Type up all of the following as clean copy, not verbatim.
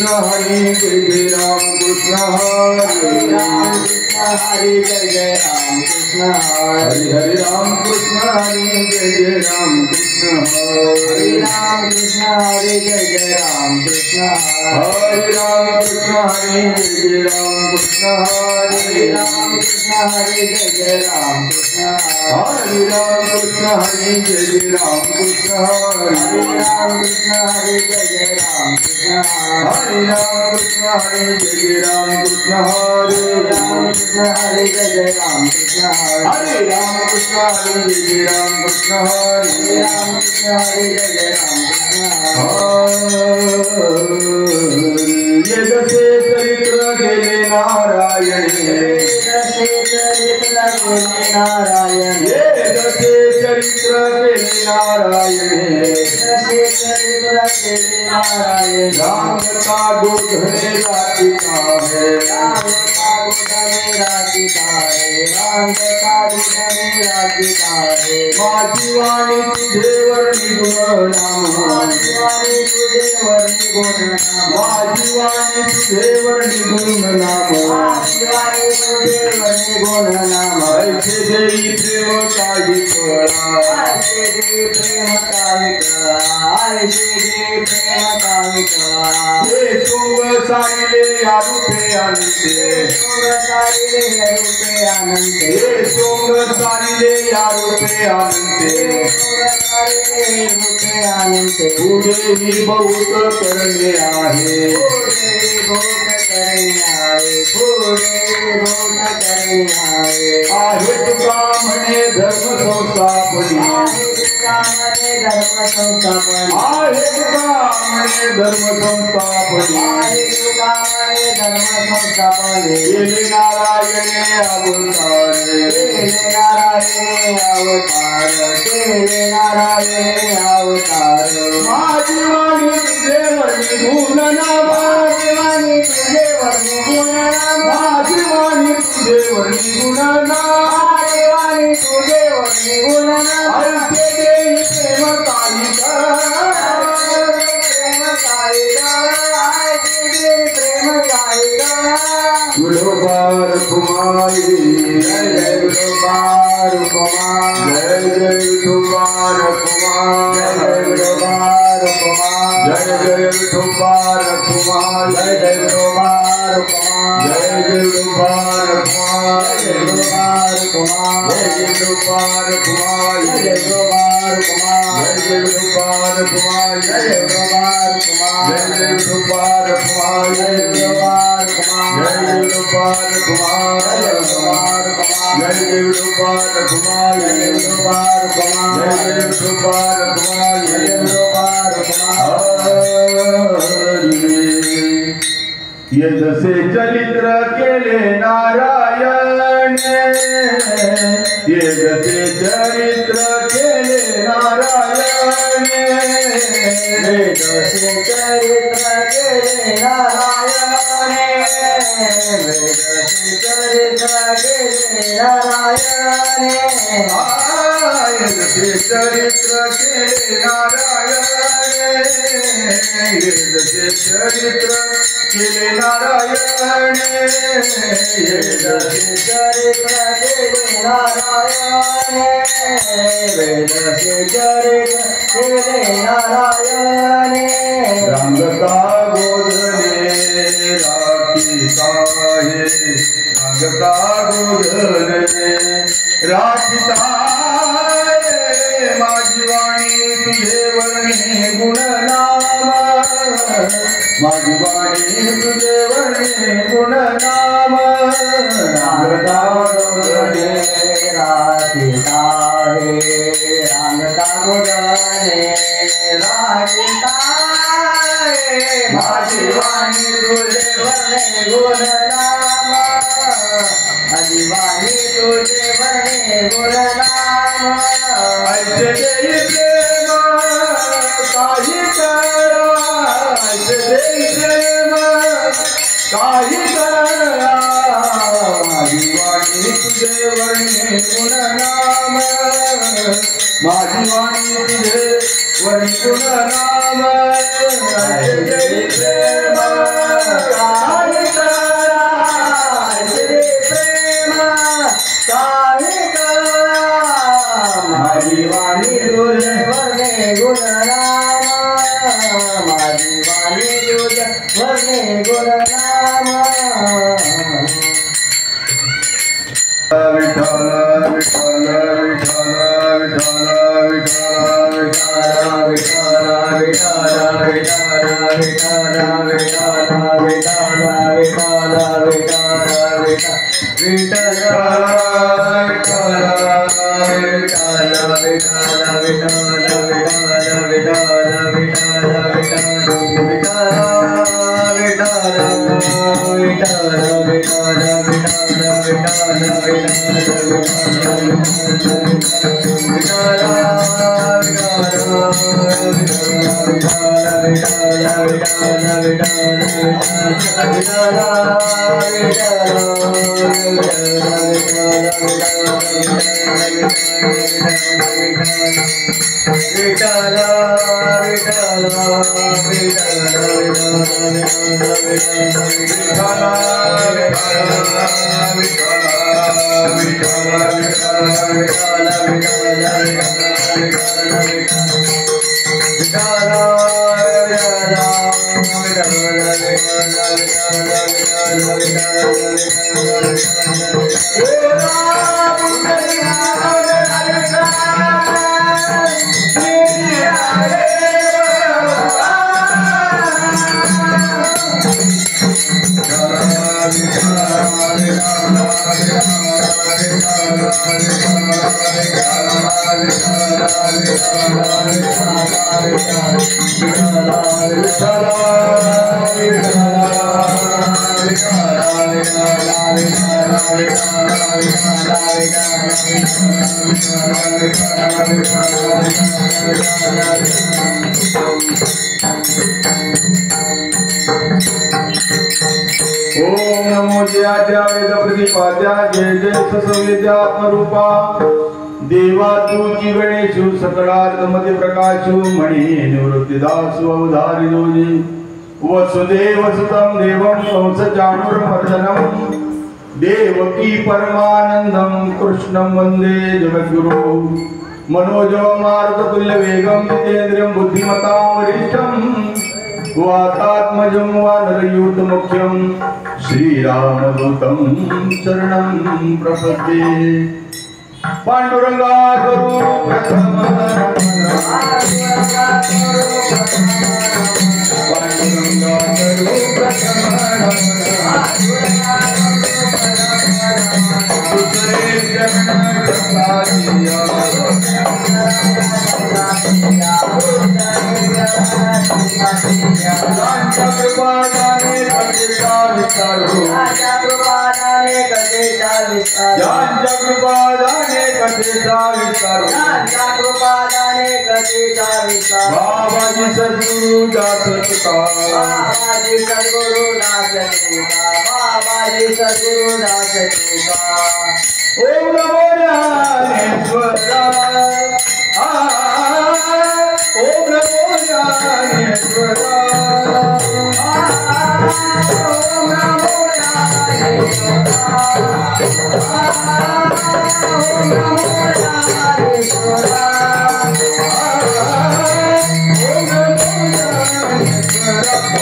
कृष्ण हरे जय जय राम कृष्ण हरे राम कृष्ण हरे जय जय राम कृष्ण हरे हरे राम कृष्ण हरे जय जय राम कृष्ण हरे राम कृष्ण हरे जय जय राम कृष्ण हरे राम कृष्ण हरे जय जय राम कृष्ण हरे राम कृष्ण हरे जय जय राम कृष्ण हरे राम कृष्ण हरे जय जय राम कृष्ण हरे राम कृष्ण हरे जय जय राम कृष्ण हरे राम कृष्ण हरे जय जय राम कृष्ण हरे राम कृष्ण हरे जय जय राम कृष्ण हरे राम कृष्ण हरे जय जय राम कृष्ण हरे राम कृष्ण हरे जय जय राम कृष्ण जसे चरित्र गेले नारायणे जसे चरित्र गेले नारायणे जसे चरित्र गेले नारायणे जसे चरित्र गेले नारायणे राम का दूधने राधिका है राम का दूधने राधिका है राम का दूधने राधिका है माझी वाणी तुझे वर्णी गुण नाम माझी वाणी तुझे वर्णी गुण नाम माझी वाणी तुझे वर्णी गुण नाम माझी वाणी तुझे वर्णी गुण नाम ऐसे देई प्रेम काही कळा ऐसे दे प्रेम काही कळा ऐसे दे प्रेम काही कळा हे सोंग सारिले या रूपे आनंदे सोंग सारिले या रूपे आनंदे हे सोंग सारिले या रूपे आनंदे सोंग सारिले रूपे आनंदे पुढे ही बहुत करणे आहे पुढे बहुत करणे आहे पुढे बहुत करणे आहे तुका म्हणे धर्म संस्थापनी आहे तुका म्हणे धर्म संस्थापनी आहे तुका म्हणे धर्म संस्थापनी आहे तुका म्हणे धर्म संस्थापनी केले नारायणे अवतार केले नारायणे अवतार केले नारायणे अवतार माझी वाणी तुझे वर्णी गुण नाम माझी वाणी तुझे वर्णी गुण नाम माझी वाणी तुझे वर्णी गुण नाम माझी वाणी तुझे वर्णी गुण नाम ऐसे देई प्रेम काही प्रेम काही ऐसे देई प्रेम काही गुरुबार कुमारी जय जय गुरुबार कुमार जय जय गुरुबार कुमार जय जय गुरुबार कुमार जय जय गुरुबार कुमार जय जय गुरुबार कुमार जय जय गुरुबार कुमार जय गुरुबार कुमार जय गुरुबार कुमार जय गुरुबार कुमार जय गुरुबार कुमार जय गुरुबार कुमार जय गुरुबार कुमार जय गुरुबार कुमार जय गुरुबार कुमार जय गुरुबार कुमार जय गुरुबार कुमार जय गुरुबार कुमार जय गुरुबार कुमार जय गुरुबार कुमार ये जसे चरित्र केले नारायण ये जसे चरित्र केले नारायण ये जसे चरित्र केले नारायण ये जसे चरित्र केले नारायण ये जसे चरित्र केले नारायण ये जसे चरित्र केले नारायण ये जसे चरित्र केले नारायण वेदसे चरित्र केले नारायण रंगता गोधने राखीता हे रंगता गोधने राखीता माझी वाणी तुझे वर्णी गुण नाम माझी वाणी तुझे वर्णी गुण नाम रंगता गोधने राखीता हे रंगता गोधने राखीता माझी वाणी तुझे वर्णी गुण नाम माझी वाणी तुझे वर्णी गुण नाम ऐसे देई प्रेम काही करा ऐसे देई प्रेम काही करा माझी वाणी तुझे वर्णी गुण नाम माझी वाणी तुझे वरी गुण नाम जय प्रेम काय करा श्री प्रेम काय करा माझी वाणी तुझे वर्णे गुण नाम माझी वाणी तुझे वर्णे गुण नाम विठ्ठल विठ्ठल विठ्ठल विठ्ठल विठ्ठल विठ्ठल विठ्ठल विठ्ठल विठ्ठल विठ्ठल विठ्ठल विठ्ठल ओम नमो जयाद्या वेद प्रतिपाद्या जय जय ससवेद्यात्मरूपा देवा तुझी गणेशु सकलार्थ मध्य प्रकाशु मणि निवृत्तिदासु अवधारिदोजी वसुदेव सुतं देवं कंस चाणूरमर्दनं देवकी परमानंदं कृष्णं वंदे जगद्गुरु मनोजवं मारुततुल्य वेगं जितेन्द्रियं बुद्धिमतां वरिष्ठं वातात्मजं वानरयूथ मुख्यं श्रीरामदूतं शरणं प्रपद्ये पांडुरंगा गुरु प्रथम पांडुरंगा गुरु प्रथम दुसरे चरण प्रसादिया ज्यांच्या कृपादाने कथेचा विस्तार हो ज्यांच्या कृपादाने कथेचा विस्तार ज्यांच्या कृपादाने कथेचा विस्तार ज्यांच्या कृपादाने कथेचा विस्तार बाबाजी सद्गुरु दास तुका बाबाजी सद्गुरु दास तुका बाबाजी सद्गुरु दास तुका ओम नमो ज्ञानेश्वरा ओम नमो ज्ञानेश्वरा ओम नमो ज्ञानेश्वरा ओम नमो ज्ञानेश्वरा ओम नमो ज्ञानेश्वरा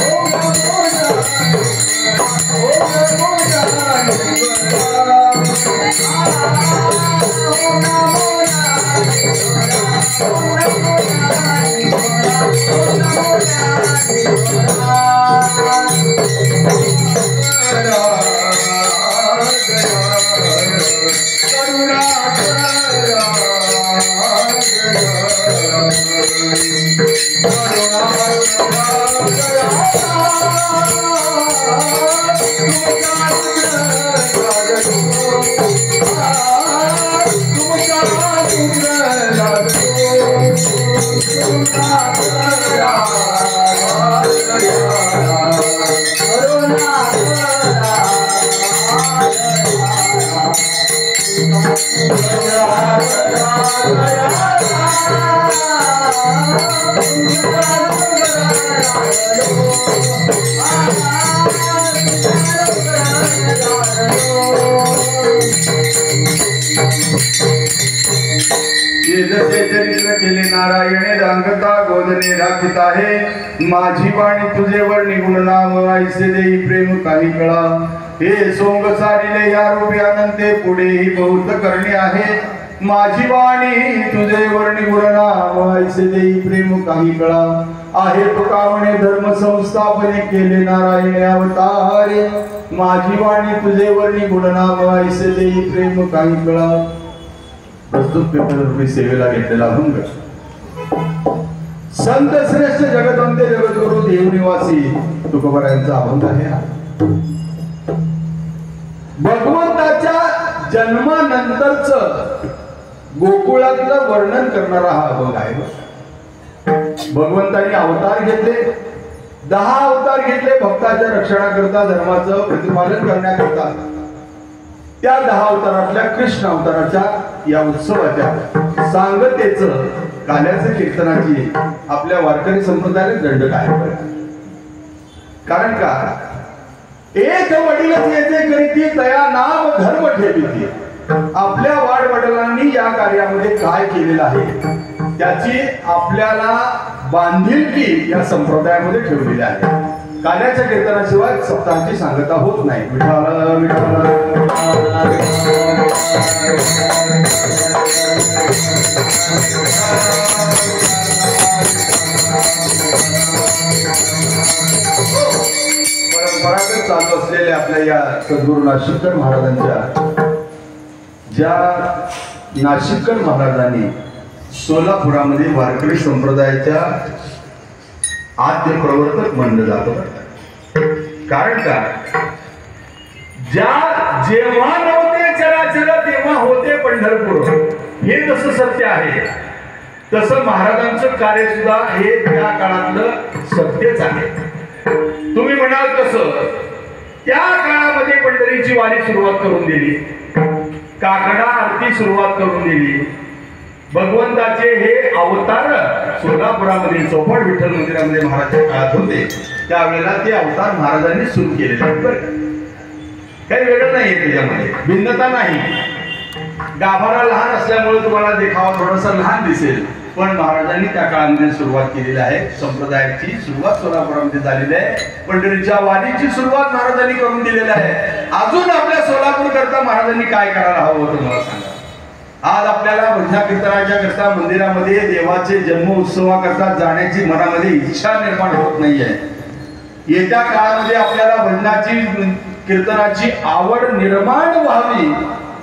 ओम नमो ये जसे चरित्र केले नारायणे रांगता गोदने राखित आहे माझी वाणी तुझे वर्णी गुण नाम ऐसे देई प्रेम काही कळा हे सोंग सारिले या रूपे अनंते पुढेही बहुत करणे आहे माझी वाणी तुझे वर्णी गुण नाम ऐसे देई प्रेम काही कळा आहे तुकावणे धर्म संस्थापने केले नारायणे अवतारे माझी वाणी तुझे वर्णी गुण नाम ऐसे देई प्रेम काही कळा प्रस्तुत पेपर सेवेला घेतलेला अभंग संत श्रेष्ठ जगदंते जगद्गुरु देवनिवासी तुकोबारायांचा अभंग आहे हा भगवंताच्या जन्मानंतरच गोकुळातलं वर्णन करणारा हा अभंग आहे भगवंतांनी अवतार घेतले 10 अवतार घेतले भक्ताच्या रक्षणाकरता धर्माचं प्रतिपादन करण्याकरता त्या 10 अवतारातल्या कृष्ण अवताराच्या या उत्सवाच्या सांगतेचं काल्याचं कीर्तनाची आपल्या वारकरी संप्रदायाने दंड काय कारण का एक वडीलच येते करीती तया नाम धर्म ठेवीती आपल्या वाडवडिलांनी या कार्यामध्ये काय केलेलं आहे त्याची आपल्याला बांधिलकी या संप्रदायामध्ये ठेवलेली आहे काल्याच्या कीर्तनाशिवाय सप्ताहाची सांगता होत नाही विठाला विठाला परंपरागत चालू असलेल्या आपल्या या सद्गुरू नाशिककर महाराजांच्या ज्या नाशिककर महाराजांनी सोलापुरामध्ये वारकरी संप्रदायाच्या आद्य प्रवर्तक म्हणलं जातं कारण का जेव्हा नव्हते चराचर तेव्हा होते पंढरपूर हे जसं सत्य आहे तसं महाराजांचं कार्य सुद्धा हे त्या काळातलं सत्यच आहे तुम्ही म्हणाल कसं त्या काळामध्ये पंढरीची वारी सुरुवात करून दिली काकडा आरती सुरुवात करून दिली भगवंताचे हे अवतार सोलापुरामध्ये चौपट विठ्ठल मंदिरामध्ये महाराजच्या काळात होते त्यावेळेला ते अवतार महाराजांनी सुरू केलेले काही वेगळं नाही त्याच्यामध्ये भिन्नता नाही गाभारा लहान असल्यामुळे तुम्हाला देखावा थोडासा लहान दिसेल पण महाराजांनी त्या काळामध्ये सुरुवात केलेली आहे संप्रदायाची सुरुवात सोलापुरामध्ये झालेली आहे पंढरीच्या वारीची सुरुवात महाराजांनी करून दिलेली आहे अजून आपल्या सोलापूर करता महाराजांनी काय करायला हवं होतं मला सांगा आज आपल्याला भजना कीर्तनाच्या करता मंदिरामध्ये देवाचे जन्म उत्सवाकरता जाण्याची मनामध्ये इच्छा निर्माण होत नाहीये येत्या काळामध्ये आपल्याला भजनाची कीर्तनाची आवड निर्माण व्हावी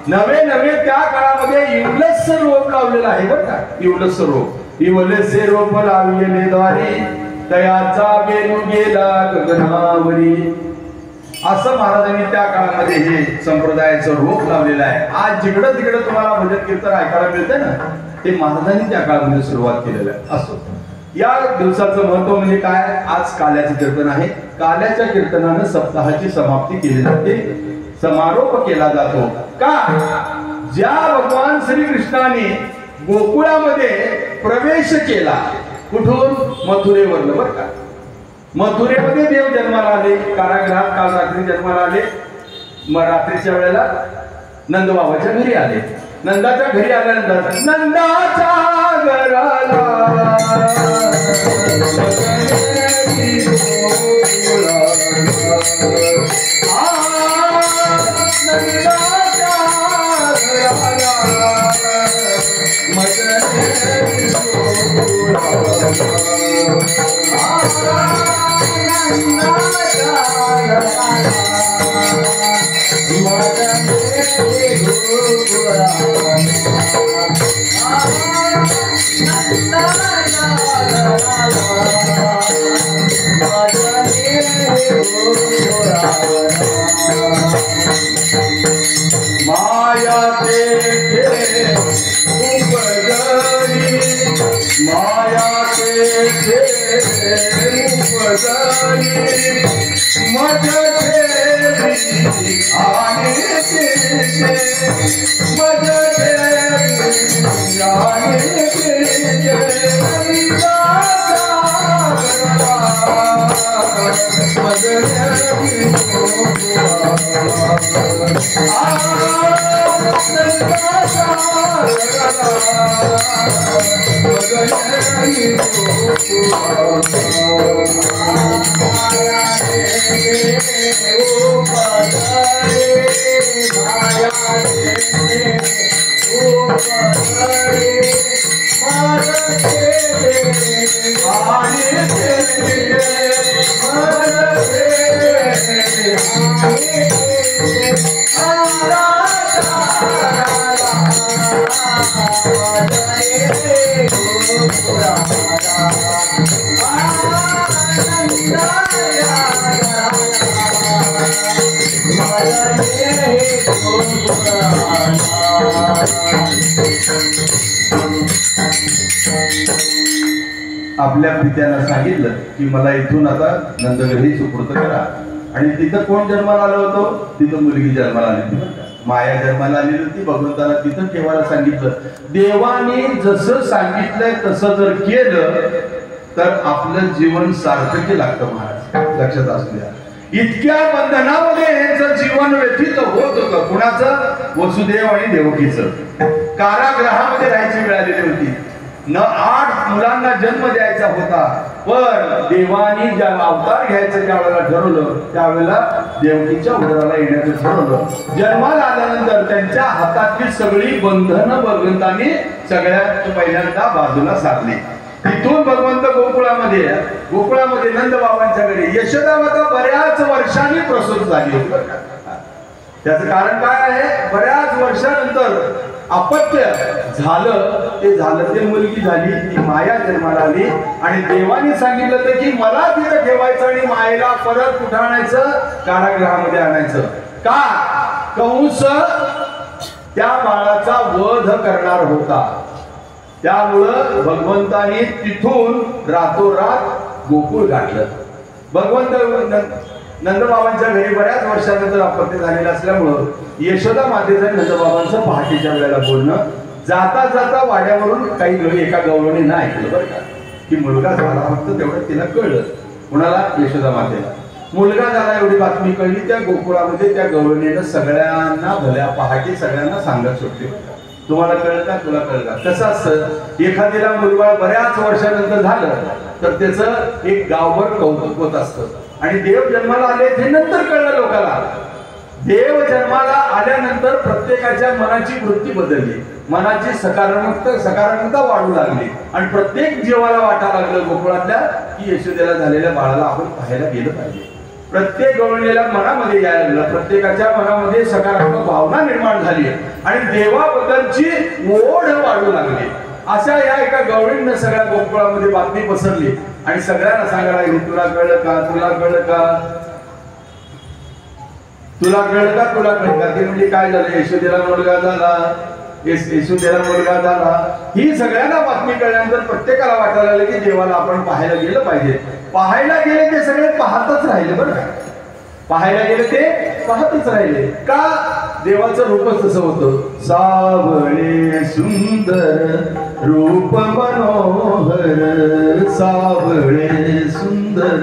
नवे नवे त्या काळामध्ये इवलस रोप लावलेला आहे बरं का इवलस रोप इवलसे रोप लावलेले द्वारी तयाचा बेनू गेला गगनावरी असं महाराजांनी त्या काळामध्ये हे संप्रदायाचं रोप लावलेलं आहे आज जिकडं तिकडं तुम्हाला भजन कीर्तन ऐकायला मिळते ना ते महाराजांनी त्या काळामध्ये सुरुवात केलेलं आहे असो या दिवसाचं महत्व म्हणजे काय आज काल्याचं कीर्तन आहे काल्याच्या कीर्तनानं सप्ताहाची समाप्ती केली जाते समारोप केला जातो का ज्या भगवान श्रीकृष्णाने गोकुळामध्ये प्रवेश केला कुठून मथुरेवरनं बरं का मथुरेमध्ये देव जन्माला आले कारागृहात काल रात्री जन्माला आले मग रात्रीच्या वेळेला नंदबाबाच्या घरी आले नंदाच्या घरी आल्यानंतर नंदाच्या घराला माया आपल्या पित्याला सांगितलं की मला इथून आता नंदघरी सुपूर्त करा. आणि तिथं कोण जन्माला आलं होतं? तिथं मुलगी जन्माला आली होती, माया जन्माला आलेली होती. भगवंताला तिथं ठेवायला सांगितलं. देवाने जसं सांगितलंय तसं जर केलं तर आपलं जीवन सार्थकी लागतं महाराज, लक्षात असू द्या. इतक्या बंधनामध्ये यांचं जीवन व्यथित होत होतं. कुणाचं? वसुदेव आणि देवकीचं. कारागृहामध्ये राहायची मिळालेली होती. 8 मुलांना जन्म द्यायचा होता. पण देवानी ज्या अवतार घ्यायचं ज्या वेळेला ठरवलं त्यावेळेला देवकीच्या उदराला येण्याचं ठरवलं. जन्माला आल्यानंतर त्यांच्या हातातली सगळी बंधनं भगवंतांनी सगळ्यात पहिल्यांदा बाजूला सारली. तिथून भगवंत गोकुळामध्ये नंद बाबांच्या घरी यशोदा माता बऱ्याच वर्षांनी प्रसूत झाली होती. त्याचं कारण काय आहे? बऱ्याच वर्षानंतर अपत्य झालं. ते मुलगी झाली, ती माया जन्माला आली. आणि देवाने सांगितलं होतं की मला तिथं ठेवायचं आणि मायेला परत कुठं आणायचं? कारागृहामध्ये आणायचं. का? कंस त्या बाळाचा वध करणार होता. त्यामुळं भगवंताने तिथून रातोरात गोकुळ गाठलं. भगवंत नंदबाबांच्या घरी बऱ्याच वर्षानंतर अपत्य झालेलं असल्यामुळं यशोदा मातेचं नंदबाबांचं पहाटेच्या वेळेला बोलणं जाता जाता वाड्यावरून काही एका गवळणीनं ऐकलं बरं का, की मुलगा झाला. फक्त तेवढं तिला कळलं. कुणाला? यशोदा मातेला. मुलगा झाला एवढी बातमी कळली. त्या गोकुळामध्ये त्या गवळणीनं सगळ्यांना भल्या पहाटे सगळ्यांना सांगत सुटली. तुम्हाला कळलं का? तुला कळलं का? कसं असतं, एखाद्याला मुलगा बऱ्याच वर्षानंतर झालं तर त्याचं एक गावभर कौतुक होत असतं. आणि देव जन्माला आले हे नंतर कळलं लोकांना. देव जन्माला आल्यानंतर प्रत्येकाच्या मनाची वृत्ती बदलली, मनाची सकारात्मकता वाढू लागली. आणि प्रत्येक जीवाला वाटायला लागलं गोकुळातल्या की यशोदेला झालेल्या बाळाला आपण पाहायला गेलं पाहिजे. प्रत्येक गवळणीला मनामध्ये यायला लागलं. प्रत्येकाच्या मनामध्ये सकारात्मक भावना निर्माण झाली आणि देवाबद्दलची ओढ वाढू लागली. अशा या एका गवळीनं सगळ्या गोकुळामध्ये बातमी पसरली आणि सगळ्यांना सांगायला लागली, तुला कळलं का? तुला कळलं का? तुला कळलं का? तुला कळलं का? ते म्हणजे काय झालं? यशोदेला मुलगा झाला, यशोदेला मुलगा झाला. ही सगळ्यांना बातमी कळल्यानंतर प्रत्येकाला वाटायला लागलं की देवाला आपण पाहायला गेलं पाहिजे. पाहायला गेले ते सगळे पाहतच राहिले बरं का. पाहायला गेले ते पाहतच राहिले. का? देवाचं रूपच तसं होतं. सावळे सुंदर रूप मनोहर, सावळे सुंदर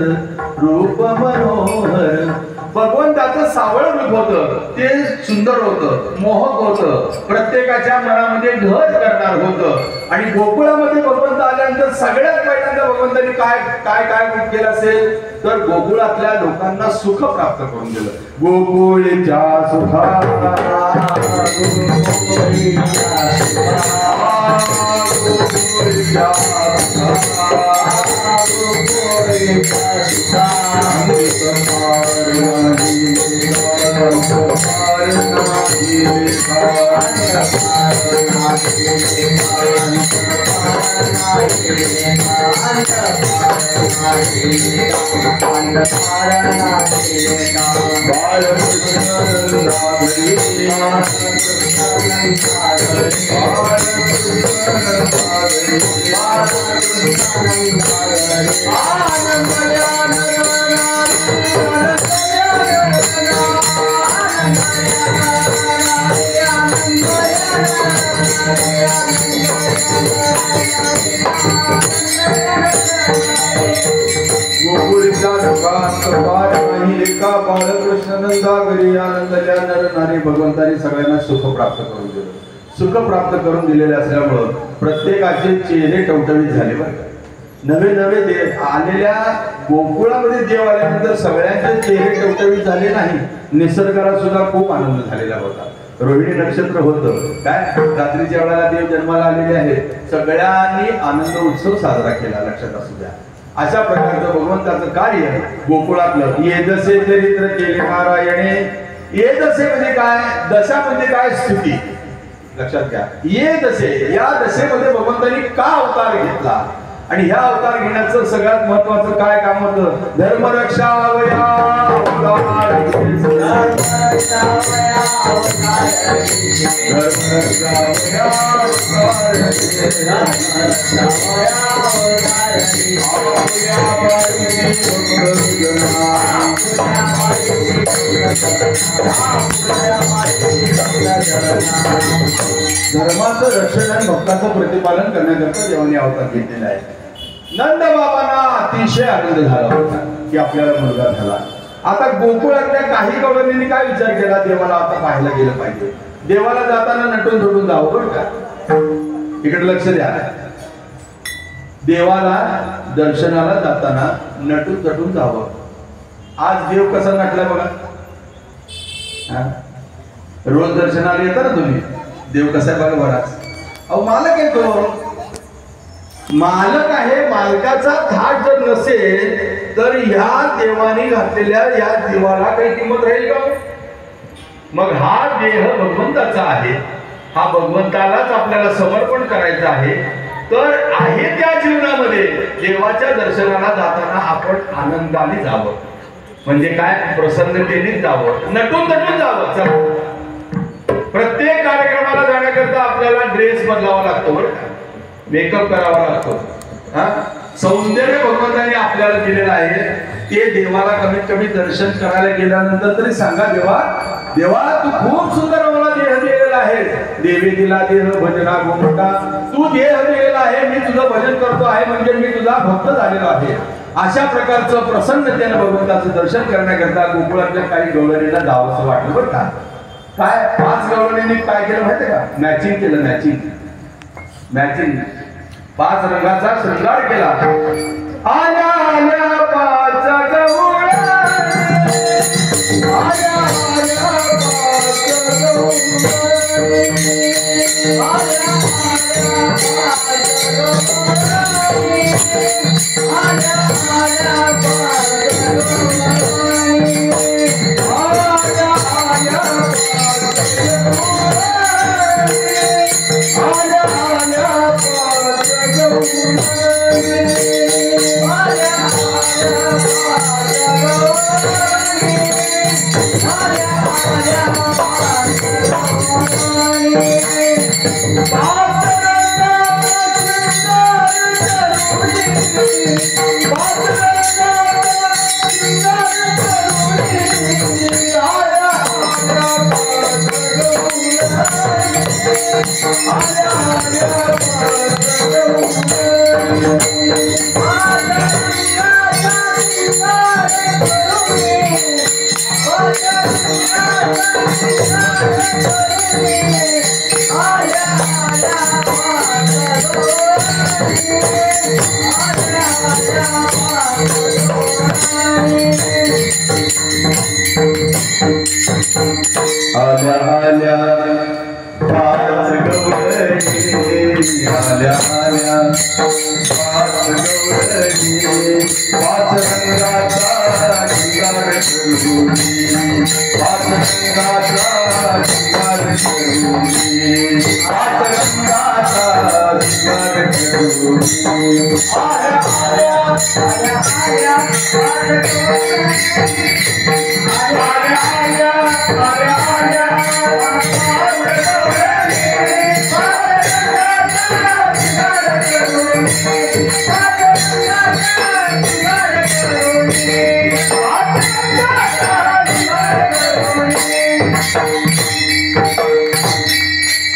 रूप मनोहर. भगवंताचं सावळ रूप होतं, ते सुंदर होतं, मोहक होतं, प्रत्येकाच्या मनामध्ये घर करणार होतं. आणि गोकुळामध्ये भगवंत आल्यानंतर सगळ्यात पहिल्यांदा भगवंतांनी काय काय काय केलं असेल तर गोकुळातल्या लोकांना सुख प्राप्त करून दिलं. गोकुळच्या सुखाला बाळकृष्ण नंदा घरी आनंदल्या नर नारी. भगवंतांनी सगळ्यांना सुख प्राप्त करून दिलं. सुख प्राप्त करून दिलेले असल्यामुळं प्रत्येकाचे चेहरे टवटवीत झाले बरं. नवे नवे देव आलेल्या गोकुळामध्ये देव आल्यानंतर सगळ्यांचे चेहरे टवटवीत झाले नाही. निसर्गाला सुद्धा खूप आनंद झालेला होता. रोहिणी नक्षत्र होतं काय, रात्रीच्या वेळेला देव जन्माला आलेले आहेत. सगळ्यांनी आनंद उत्सव साजरा केला. लक्षात असू द्या. अशा प्रकारचं भगवंताचं कार्य गोकुळातलं. येदसे चरित्र केले नारायणे. येदसे म्हणजे काय, दशा म्हणजे काय, स्थिती. लक्षात घ्या. येदसे, या दशेमध्ये भगवंतांनी का अवतार घेतला आणि ह्या अवतार घेण्याचं सगळ्यात महत्वाचं काय काम होतं, धर्मरक्षा धर्माचं रक्षण आणि भक्ताचं प्रतिपालन करण्याकरता देवाने अवतार घेतलेला आहे. नंद बाबांना अतिशय आनंद झाला होता की आपल्याला मुलगा झाला. आता गोकुळातल्या काही गवळणींनी काय विचार केला, देवाला आता पाहायला गेलं पाहिजे. देवाला जाताना नटून थोडून जावं बरं का. इकडे लक्ष द्या. देवाला दर्शनाला जाताना नटून थटून जावं. आज देव कसा नटला बघा. रोज दर्शनाला येता ना तुम्ही, देव कसा आहे बघा बराच. अहो मालक येतो, मालक आहे. मालकाचा थाट जर नसेल तर ह्या देवाने घातलेल्या या देवाला काही किंमत राहील का. मग हा देह भगवंताचा आहे. हा भगवंतालाच आपल्याला समर्पण करायचा आहे. तर आहे त्या जीवनामध्ये देवाच्या दर्शनाला जाताना आपण आनंदाने जावं. म्हणजे काय, प्रसन्नतेने जावं, नटून नटून जावं. चला, प्रत्येक कार्यक्रमाला जाण्याकरता आपल्याला ड्रेस बदलावा लागतो बरं का, मेकअप करावा लागतो. सौंदर्य भगवंताने आपल्याला दिलेलं आहे. ते देवाला कमीत कमी दर्शन करायला गेल्यानंतर तरी सांगा, देवा देवा तू खूप सुंदर मला देह दिलेला आहे. देवी दिला देह भजना गोमटा. तू देह दिलेला आहे, मी तुझं भजन करतो आहे, म्हणजे मी तुझा भक्त झालेलो आहे. अशा प्रकारचं प्रसन्नतेने भगवंताचं दर्शन करण्याकरता गोकुळातल्या काही गवळणींना जावंसं वाटलं बरं का. काय 5 गवळणींनी काय केलं माहितीये का, मॅचिंग केलं. मॅचिंग 5 रंगाचा शृंगार केला. आल्या आल्या 5 गवळणी, आल्या आल्या 5 गवळणी, आल्या आल्या 5 गवळणी, आल्या आल्या 5 गवळणी,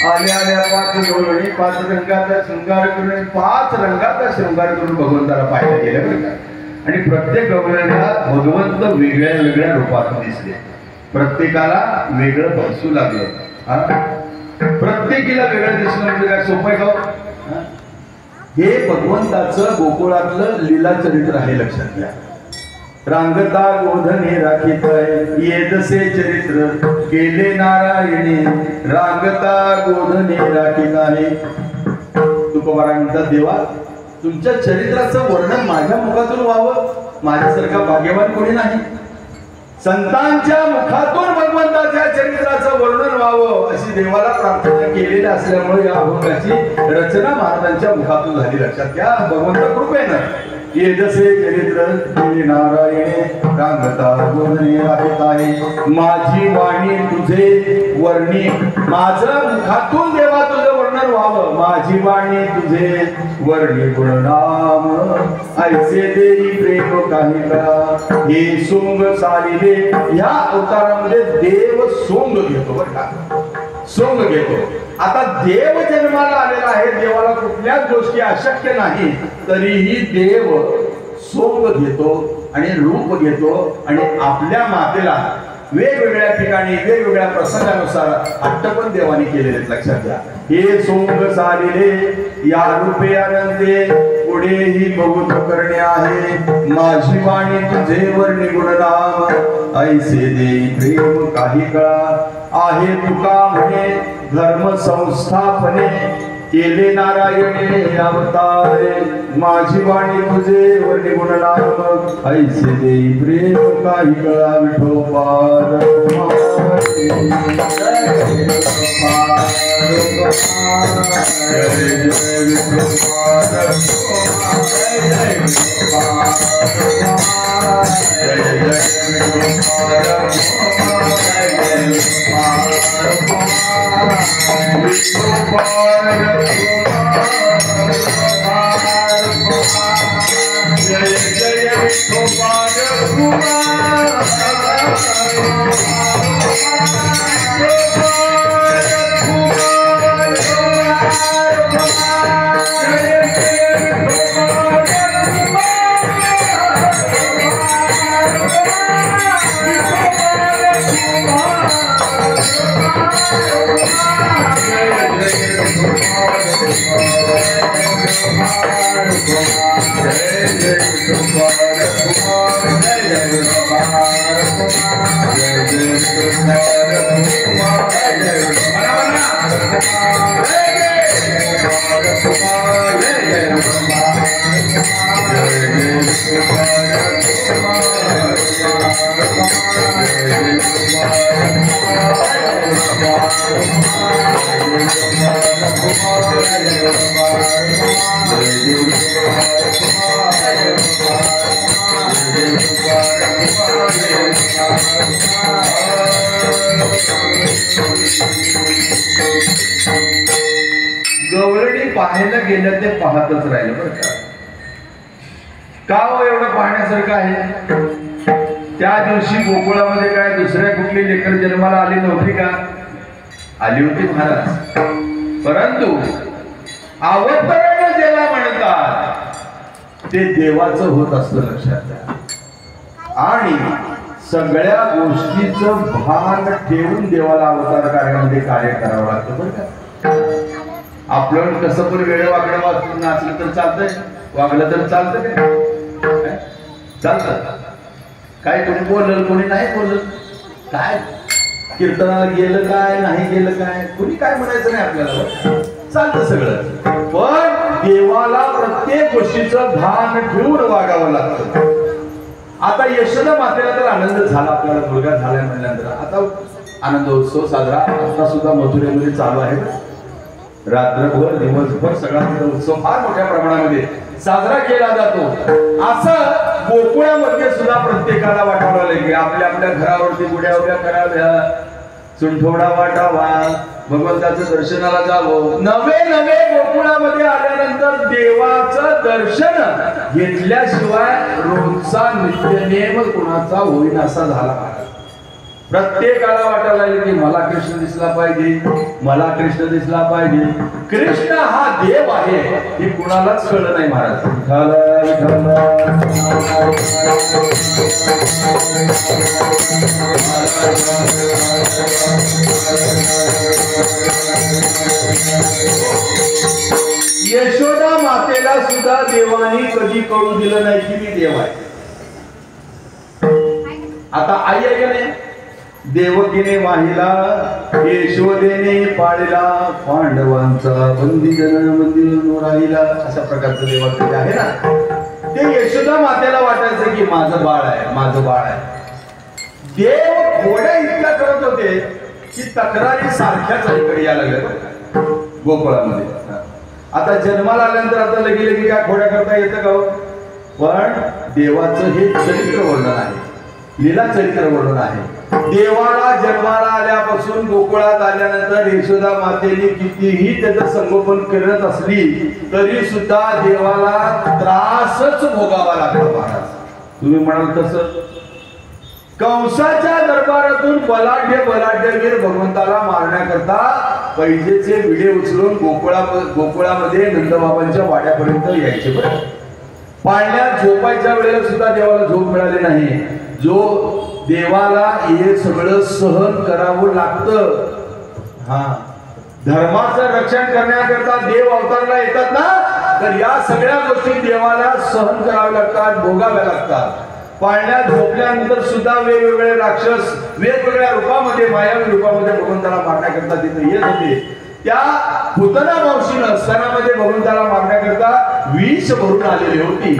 आल्या आल्या 5 रंगाचा शृंगार करून 5 रंगाचा शृंगार करून भगवंताला पाहायला गेलं बरं का. आणि प्रत्येक गवळणीला भगवंत वेगळ्या वेगळ्या रूपात दिसले. प्रत्येकाला वेगळं बसू लागलं. प्रत्येकीला वेगळं दिसणं म्हणजे काय सोपं आहे का? हे भगवंताचं गोकुळातलं लीला चरित्र आहे, लक्षात घ्या. रांगता गोधने राखीत येदसे चरित्र केले नारायणे, रांगता गोधने राखीत आहे. तुकोबाराय म्हणतात, देवा तुमच्या चरित्राचं वर्णन माझ्या मुखातून व्हावं, माझ्यासारखा भाग्यवान कोणी नाही. संतांच्या मुखातून भगवंताच्या चरित्राचं वर्णन व्हावं अशी देवाला प्रार्थना केलेली असल्यामुळे या अभंगाची रचना महाराजांच्या मुखातून झाली. लक्षात घ्या, भगवंत कृपेनं येदसे चरित्र केले नारायणे, रांगता गोधने राखीत आहे. माझी वाणी तुझे वर्णी, माझं मुखातून देवा तुझं वर्णन व्हावं. माझी वाणी तुझे वर्णी गुणनाम, ऐसे देई प्रेम काही करा. हे सोंग सारिले, या अवतारामध्ये देव सोंग घेतो बरं का, सोंग घेतो. आता देव जन्माला आलेला आहे, देवाला कुठल्याच गोष्टी अशक्य नाही, तरीही देव सोंग घेतो आणि रूप घेतो आणि आपल्या मातेला वेगवेगळ्या ठिकाणी वेगवेगळ्या प्रसंगानुसार अट्टपण देवाने केलेले. लक्षात घ्या, हे सोंग सारिले या रूपे आनंदे, पुढेही बहुत करणे आहे. माझी वाणी तुझे वर्णी गुणनाम, ऐसे देई प्रेम काही कळा. आहे तुका म्हणे धर्म संस्थापने, केले नारायणे अवतारे. माझी वाणी तुझे वर्णी गुणनाम, ऐसे देई प्रेम काही कळा. विठोबार गवळणी पाहायला गेलं ते पाहतच राहिलं बरं का हो, एवढं पाहण्यासारखं आहे. त्या दिवशी गोकुळामध्ये काय दुसऱ्या कुठली लेकर जन्माला आली नव्हती का? आली होती महाराज, परंतु अवतरण जेव्हा म्हणतात ते देवाचं होत असतं, लक्षात घ्या. आणि सगळ्या गोष्टीचं भान ठेवून देवाला अवतार कार्यामध्ये कार्य करावं लागतं बरं का. आपलं कसं पण वेळ वागणं वाचून नाचलं तर चालतंय, वागलं तर चालतं काय? चालतं काय? कोणी बोललं कोणी नाही बोललं काय? कीर्तनाला गेलं काय नाही गेलं काय, कोणी काय म्हणायचं नाही आपल्याला, चालतं सगळं. पण देवाला प्रत्येक गोष्टीचं भान ठेवून वागावं लागतं. आता यशोदा मातेला तर आनंद झाला, आपल्याला मुलगा झालाय म्हणल्यानंतर आता आनंदोत्सव साजरा आता सुद्धा मथुरेमध्ये चालू आहे. रात्रभर दिवसभर सगळा उत्सव फार मोठ्या प्रमाणामध्ये साजरा केला जातो. असं गोकुळामध्ये सुद्धा प्रत्येकाला वाटावं लागेल, आपल्या आपल्या घरावरती गुड्या उड्या कराव्या, सुंठवडा वाटावा, भगवंताचं दर्शनाला जावं. नवे नवे गोकुळामध्ये आल्यानंतर देवाचं दर्शन घेतल्याशिवाय रोजचा नित्यनेम कुणाचा होईन असा झाला. प्रत्येकाला वाटायला लागले की मला कृष्ण दिसला पाहिजे, मला कृष्ण दिसला पाहिजे. कृष्ण हा देव आहे हे कुणालाच कळलं नाही महाराज. यशोदा मातेला सुद्धा देवानी कधी कळू दिलं नाही की मी देव आहे. आता आई आहे का नाही, देवकीने माहिला यशोदेने पाळला पांडवांचा बंदी जन मंदिर राहिला, अशा प्रकारचं देवाचं आहे ना. ते यशोदा मातेला वाटायचं की माझं बाळ आहे, माझं बाळ आहे. देव थोड्या इतक्या करत होते की तक्रारी सारख्याच इकडे यायला लागल्या गोकुळामध्ये. आता जन्माला आल्यानंतर आता लगी काय खोड्या करता येतं का? पण देवाचं हे चरित्र वर्णन आहे, लीला चरित्र वर्णन आहे. देवाला जन्माला आल्यापासून गोकुळात आल्यानंतर यशोदा मातेने कितीही त्याचं संगोपन करत असली तरी सुद्धा देवाला त्रासच भोगावा लागला महाराज. तुम्ही म्हणाल तसं कंसाच्या दरबारातून बलाढ्यवीर भगवंताला मारण्याकरता पैजेचे विडे उचलून गोकुळामध्ये नंदबाबांच्या वाड्यापर्यंत यायचे. बरं, पाळण्यात झोपायच्या वेळेला सुद्धा देवाला झोप मिळाली नाही. जो देवाला हे सगळं सहन करावं लागतं. हा, धर्माचं रक्षण करण्याकरता देव अवतारला येतात ना, तर या सगळ्या गोष्टी देवाला सहन कराव्या लागतात, भोगाव्या लागतात. पाळण्यात झोपल्यानंतर सुद्धा वेगवेगळे राक्षस वेगवेगळ्या रूपामध्ये, मायावी रूपामध्ये भगवंताला मारण्याकरता तिथे येत होते. त्या पुतना मावशीनं स्तनामध्ये भगवंताला मारण्याकरता विष भरून आलेली होती.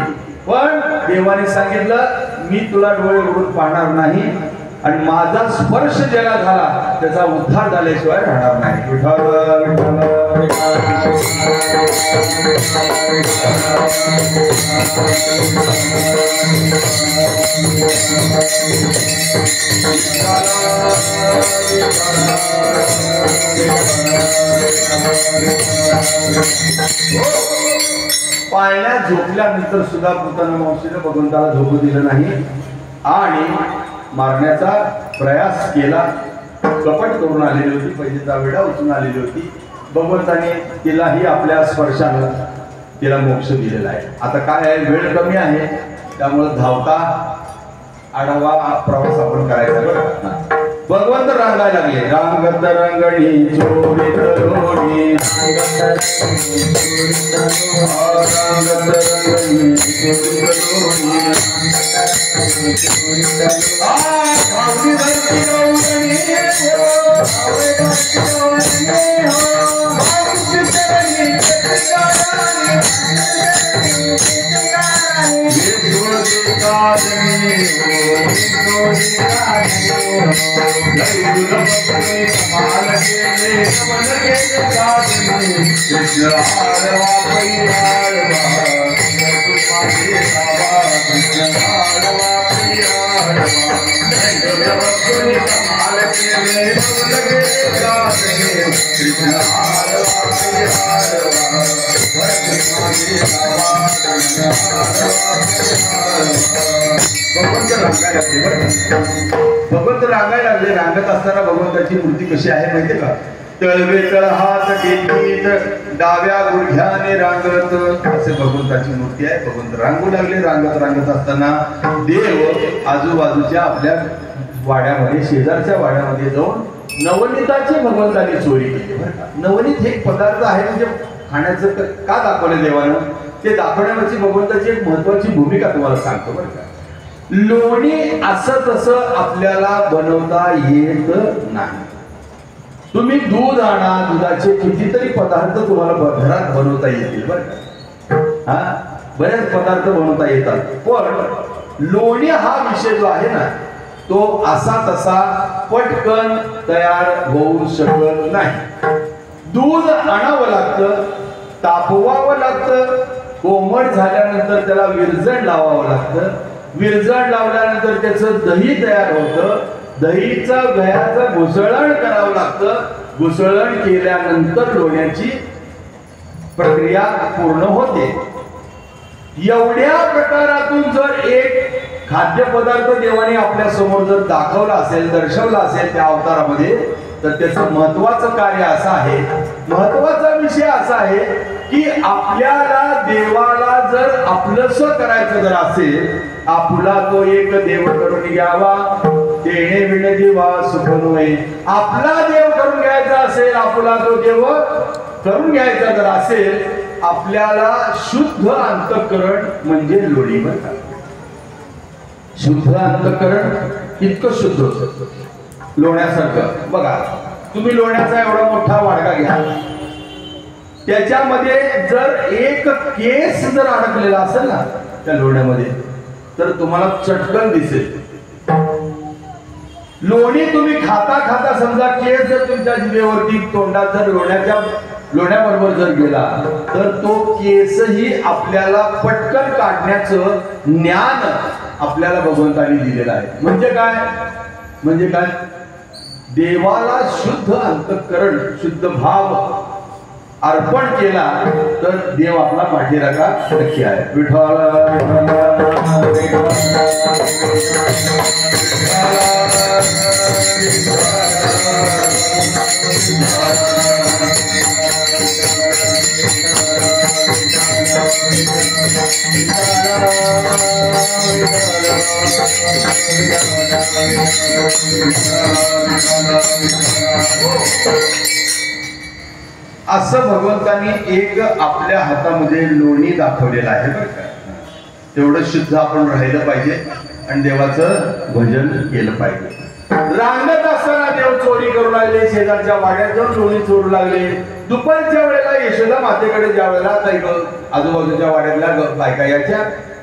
पण देवाने सांगितलं मी तुला डोळे उघडून पाहणार नाही आणि माझा स्पर्श ज्याला झाला त्याचा उद्धार झाल्याशिवाय राहणार नाही. पाळण्यात झोपल्यानंतर सुद्धा पुतना मावशीने भगवंताला झोपू दिलं नाही आणि मारण्याचा प्रयास केला. कपट करून आलेली होती, पैजेचा विडा उचलून आलेली होती. भगवंताने तिलाही आपल्या स्पर्शानं तिला मोक्ष दिलेला आहे. आता काय आहे, वेळ कमी आहे त्यामुळे धावता आढावा प्रवास आपण करायचा. बरं, भगवंत रांगायला लागले. रांगत रंगणी चोरी तरोणी, रांगत रंगणी चोरी भगवंत रांगायला लागले. रांगत असताना भगवंताची मूर्ती कशी आहे माहितीये का? तळवे तळ हात टेकीत डाव्या गुडघ्याने रांगत, असे भगवंताची मूर्ती आहे. भगवंत रांगू लागले. रांगत असताना देव आजूबाजूच्या आपल्या वाड्यामध्ये, शेजारच्या वाड्यामध्ये जाऊन नवनीताची भगवंताने चोरी केली. नवनीत हे पदार्थ आहे म्हणजे खाण्याचं का दाखवलं देवानं, ते दाखवण्याची भगवंताची एक महत्वाची भूमिका तुम्हाला सांगतो. बरं का, लोणी असं तसं आपल्याला बनवता येत नाही. तुम्ही दूध आणा, दुधाचे कितीतरी पदार्थ तुम्हाला घरात बनवता येतील. बरं का, हा, बरेच पदार्थ बनवता येतात. पण लोणी हा विषय जो आहे ना, तो असा तसा पटकन तयार होऊ शकत नाही. दूध आणावं लागतं, तापवावं लागतं, कोमट झाल्यानंतर त्याला विरजण लावावं लागतं. विरजण लावल्यानंतर त्याचं दही तयार होतं. दहीचं दह्याचं घुसळण करावं लागतं. घुसळण केल्यानंतर लोण्याची प्रक्रिया पूर्ण होते. एवढ्या प्रकारातून जर एक खाद्यपदार्थ देवाने आपल्या समोर जर दाखवला असेल, दर्शवला असेल त्या अवतारामध्ये, तर त्याचं महत्वाचं कार्य असं आहे, महत्वाचा विषय असा आहे की आपल्याला देवाला जर आपलंसं करायचं जर असेल, आपला तो एक देव करून घ्यावा, देणे विणे दिवा सुख नये. आपला देव करून घ्यायचा असेल, आपला तो देव करून घ्यायचा जर असेल, आपल्याला शुद्ध अंतःकरण म्हणजे लोणी बरं. शुद्ध अंतःकरण इतकं शुद्ध होतं लोण्यासारखं. बघा तुम्ही लोण्याचा एवढा मोठा वाडगा घ्या, त्याच्यामध्ये जर एक केस जर अडकलेला असेल ना त्या लोण्यामध्ये, तर तुम्हाला चटकन दिसेल. लोणी तुम्ही खाता खाता समजा केस जर तुमच्या जिभेवरती तोंडात जर लोण्याबरोबर जर गेला, तर तो केसही आपल्याला पटकन काढण्याचं ज्ञान आपल्याला भगवंतांनी दिलेलं आहे. म्हणजे काय, म्हणजे काय, देवाला शुद्ध अंतःकरण शुद्ध भाव अर्पण केला तर देव आपला पाठीराखा नक्की आहे. विठ्ठल असं भगवंतांनी एक आपल्या हातामध्ये लोणी दाखवलेलं आहे बरं का. तेवढं शुद्ध आपण राहिलं पाहिजे आणि देवाचं भजन केलं पाहिजे. रांगत असताना देव चोरी करू लागले, शेजारच्या वाड्यात जाऊन लोणी चोरू लागले. दुपारच्या वेळेला यशोदा मातेकडे ज्या वेळेला आजूबाजूच्या वाड्यातल्या बायका यायच्या,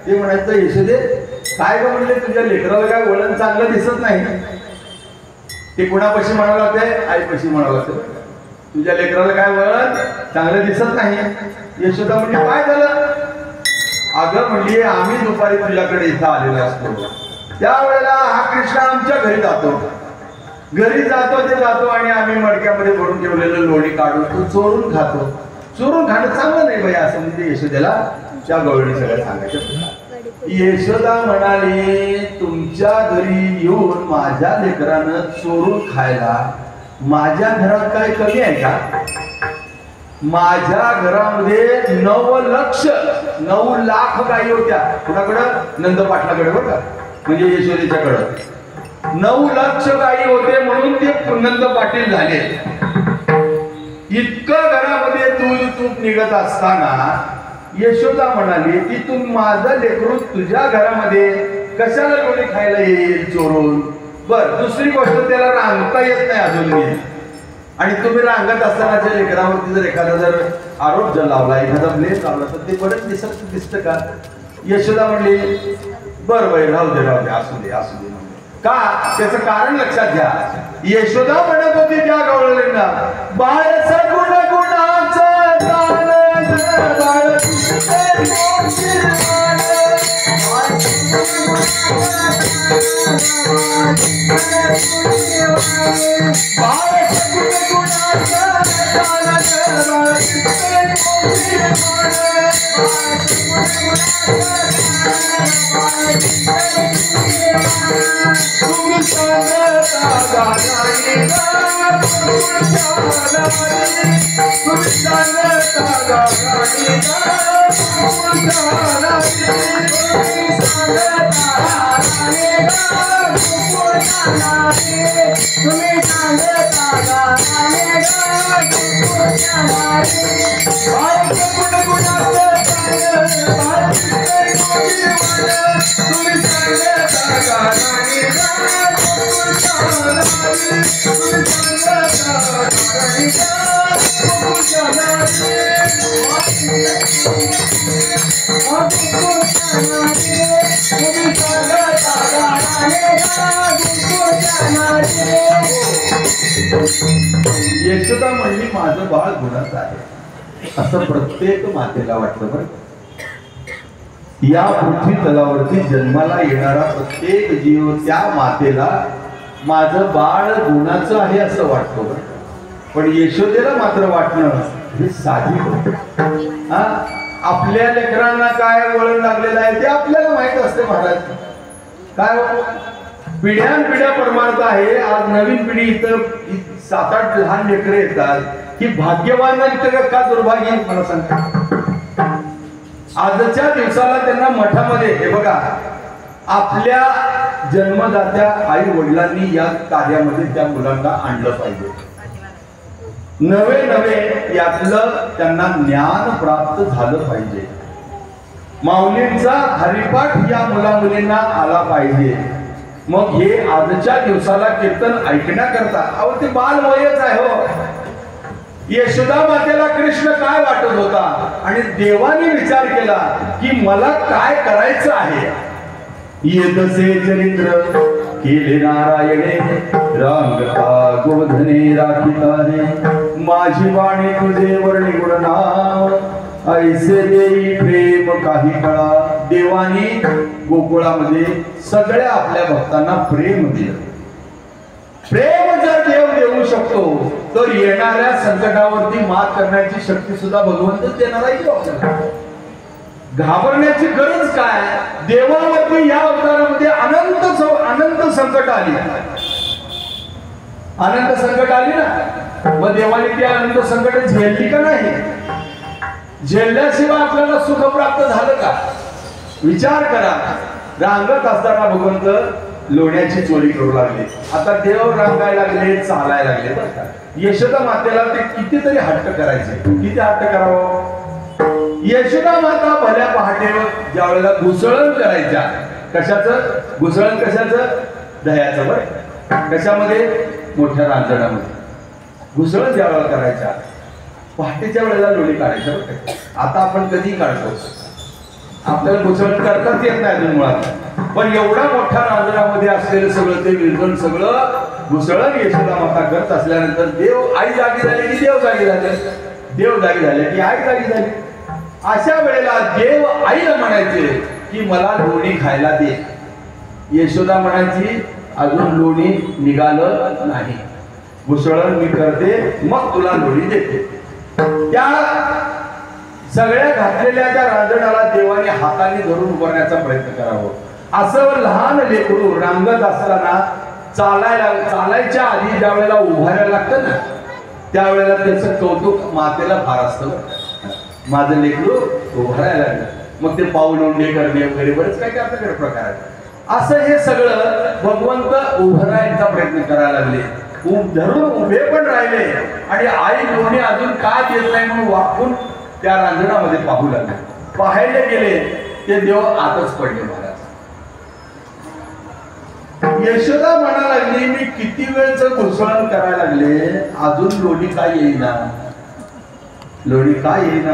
ते म्हणायचं यशोदे काय ग म्हणले, तुझ्या लेकराला काय वळण चांगलं दिसत नाही. ते कुणापाशी म्हणावं लागतंय, आईपाशी म्हणावं लागतं. तुझ्या लेकराला काय वळण चांगलं दिसत नाही. यशोदा म्हणजे काय झालं, अगं म्हणली आम्ही दुपारी तुझ्याकडे इथं आलेलो असतो, त्यावेळेला हा कृष्ण आमच्या घरी जातो ते जातो आणि आम्ही मडक्यामध्ये भरून ठेवलेलं लोणी काढून तो चोरून खातो. चोरून खाणं चांगलं नाही बाई, असं म्हणजे यशोदेला त्या गवळणी सगळं सांगायचं. यशोदा म्हणाली तुमच्या घरी येऊन माझ्या लेकरानं चोरून खायला माझ्या घरात काय कमी आहे का. माझ्या घरामध्ये 9 लाख गायी होत्या. कुणाकडं, नंद पाटलाकडे बरं का, म्हणजे यशोदेच्याकडं 9 लाख गायी होते, म्हणून ते नंद पाटील झाले. इतकं घरामध्ये तूप निघत असताना यशोदा म्हणाली की तू माझं लेकरू तुझ्या घरामध्ये कशाला लोणी खायला येईल चोरून. बर, दुसरी गोष्ट त्याला रांगता येत नाही अजूनही, आणि तुम्ही रांगत असतानाच्या लेकरावरती जर एखादा जर आरोप जर लावला, एखादा ब्लेम लावला, तर ते बरंच दिसतं का. यशोदा म्हणली बरं बाई राहू दे असू दे का. त्याचं कारण लक्षात घ्या. यशोदा म्हणत होती त्या गवळणींना, बाळ सगुण गुणाचं दान बाळ यशोदा म्हणली माझं बाळ गुणाचं आहे असं प्रत्येक मातेला वाटतं. बरं, या पृथ्वी तलावरती जन्माला येणारा प्रत्येक जीव त्या मातेला माझं बाळ गुणाचं आहे असं वाटतं. पण यशोदेला मात्र वाटणं हे साहजिक. आपल्या लेकरांना काय वळण लागलेलं आहे ते आपल्याला माहित असते महाराज. काय पिढ्यानपिढ्या परमार्थ आहे. आज नवीन पिढी इथं 7-8 लहान लेकरं येतात की भाग्यवान का दुर्भाग्य मला सांगता. आजच्या दिवसाला त्यांना मठामध्ये हे बघा आपल्या जन्मदात्या आई वडिलांनी या कार्यामध्ये त्या मुलांना आणलं पाहिजे. नवे नवे यातलं त्यांना ज्ञान प्राप्त झालं पाहिजे. माऊलींचा हरिपाठ या मुला मुलींना आला पाहिजे. मग हे आजच्या दिवसाला कीर्तन ऐकण्याकरता अहो ते बाल वयच आहे हो. यशोदा मातेला कृष्ण काय वाटत होता आणि देवाने विचार केला की मला काय करायचं आहे. येतसे चरित्र केले नारायणे रंगता गोधने राखिताने माझी वाणी तुझे वर्णी गुण नाम ऐसे देई प्रेम काही काळा. देवानी गोकुळामध्ये सगळ्या आपल्या भक्तांना प्रेम दिलं. प्रेम जर देव देऊ शकतो तर येणाऱ्या संकटावरती मात करण्याची शक्ती सुद्धा भगवंतच देणार आहे आपल्याला. घाबरण्याची गरज काय. देवावरती या अवतारामध्ये अनंत संकट आली. अनंत संकट आली ना. मग देवाने ती अनंत संकट झेलली का नाही. झेलल्याशिवाय आपल्याला सुख प्राप्त झालं का. विचार करा. रांगत असताना भगवंत लोण्याची चोरी करू लागले. आता देव रांगायला लागले चालायला लागले बरं का. यशोदा मातेला ते कितीतरी हट्ट करायचे. किती हट्ट करावं. यशोदा माता भल्या पहाटे ज्या वेळेला घुसळण करायच्या. कशाचं घुसळण. कशाचं दह्याचं बरं. कशामध्ये मोठ्या रांजणामध्ये घुसळण ज्या वेळेला करायच्या. पहाटेच्या वेळेला लोणी काढायचं बरं. आता आपण कधी काढतो. आपल्याला घुसळण करताच येत नाही अजून मुळात. पण एवढा मोठ्या रांजणामध्ये असलेलं सगळं ते विरजण सगळं घुसळण यशोदा माता करत असल्यानंतर देव आई जागी झाली की देव जागी झाले. देव जागी झाले की आई जागी झाली. अशा वेळेला देव आईला म्हणायचे की मला लोणी खायला दे. यशोदा म्हणायची अजून लोणी निघालं नाही. घुसळण मी करते मग तुला लोणी देते. त्या सगळ्या घातलेल्या त्या रांजणाला देवाने हाताने धरून उभारण्याचा प्रयत्न करावा. असं लहान लेकरू रांगत असताना चालायच्या आधी ज्या वेळेला उभारायला लागतं ना त्यावेळेला त्याचं कौतुक मातेला फार असतं. माझं लेकरू उभारायला लागलं. मग ते पाऊल ओंडे करणे वगैरे बरेच काही आपल्याकडे प्रकार आहेत. असं हे सगळं भगवंत उभारायचा प्रयत्न करायला लागले. धरून उभे पण राहिले आणि आई लोणी अजून का देत नाही म्हणून वाकून त्या रांजणामध्ये पाहू लागले. पाहायला गेले ते देव आतच पडले महाराज. यशोदा म्हणा लागली मी किती वेळचं घुसळण करायला लागले अजून लोणी काय येईना. लोणी काय येईना.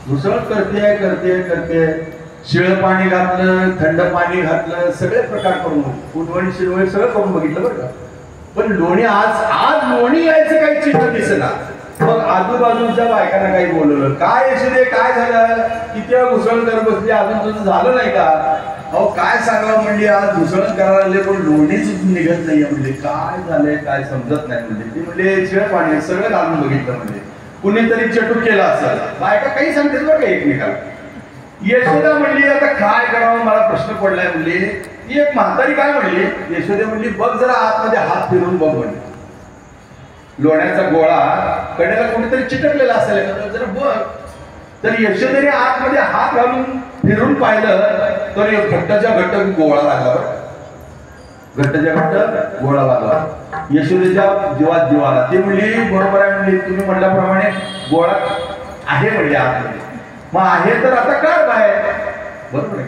घुसळ करते शिळ पाणी घातलं थंड पाणी घातलं सगळे प्रकार करून उडवणी शिरवणी सगळं करून बघितलं बरं का. पण लोणी आज लोणी यायचं काही चिन्ह दिसेना. मग आजूबाजूच्या बायकांना काही बोलवलं काय यशोदे काय झालं किती वेळा घुसळण करत बसली अजून तुझं झालं नाही का. अहो काय सांगावं म्हणली आज घुसळण करायला लागले पण लोणीच निघत नाहीये. म्हणजे काय झालंय काय समजत नाही. म्हणजे ती म्हणजे शिळ पाणी सगळं घालून बघितलं. म्हणजे कुणीतरी चटूक केला असेल. बायका काही सांगतात बरं का एकमेकाला. यशोदा म्हणली आता काय करावं मला प्रश्न पडलाय म्हणली. ती एक म्हातारी काय म्हणली यशोदा म्हणली बघ जरा आतमध्ये हात फिरून बघ म्हणली. लोण्याचा गोळा कडेला कोणीतरी चिटकलेला असेल जरा बघ. तर यशोदेने आतमध्ये हात घालून फिरून पाहिलं तर एक घट्टाच्या घट्ट गोळा लागला. घट्टाच्या घट्ट गोळा लागला. यशोदेच्या जीवात जीवाला. ती म्हणली बरोबर आहे म्हणली तुम्ही म्हटल्याप्रमाणे गोळा आहे म्हणले आतमध्ये. मग आहे तर आता काढ बाहेर. बरोबर आहे.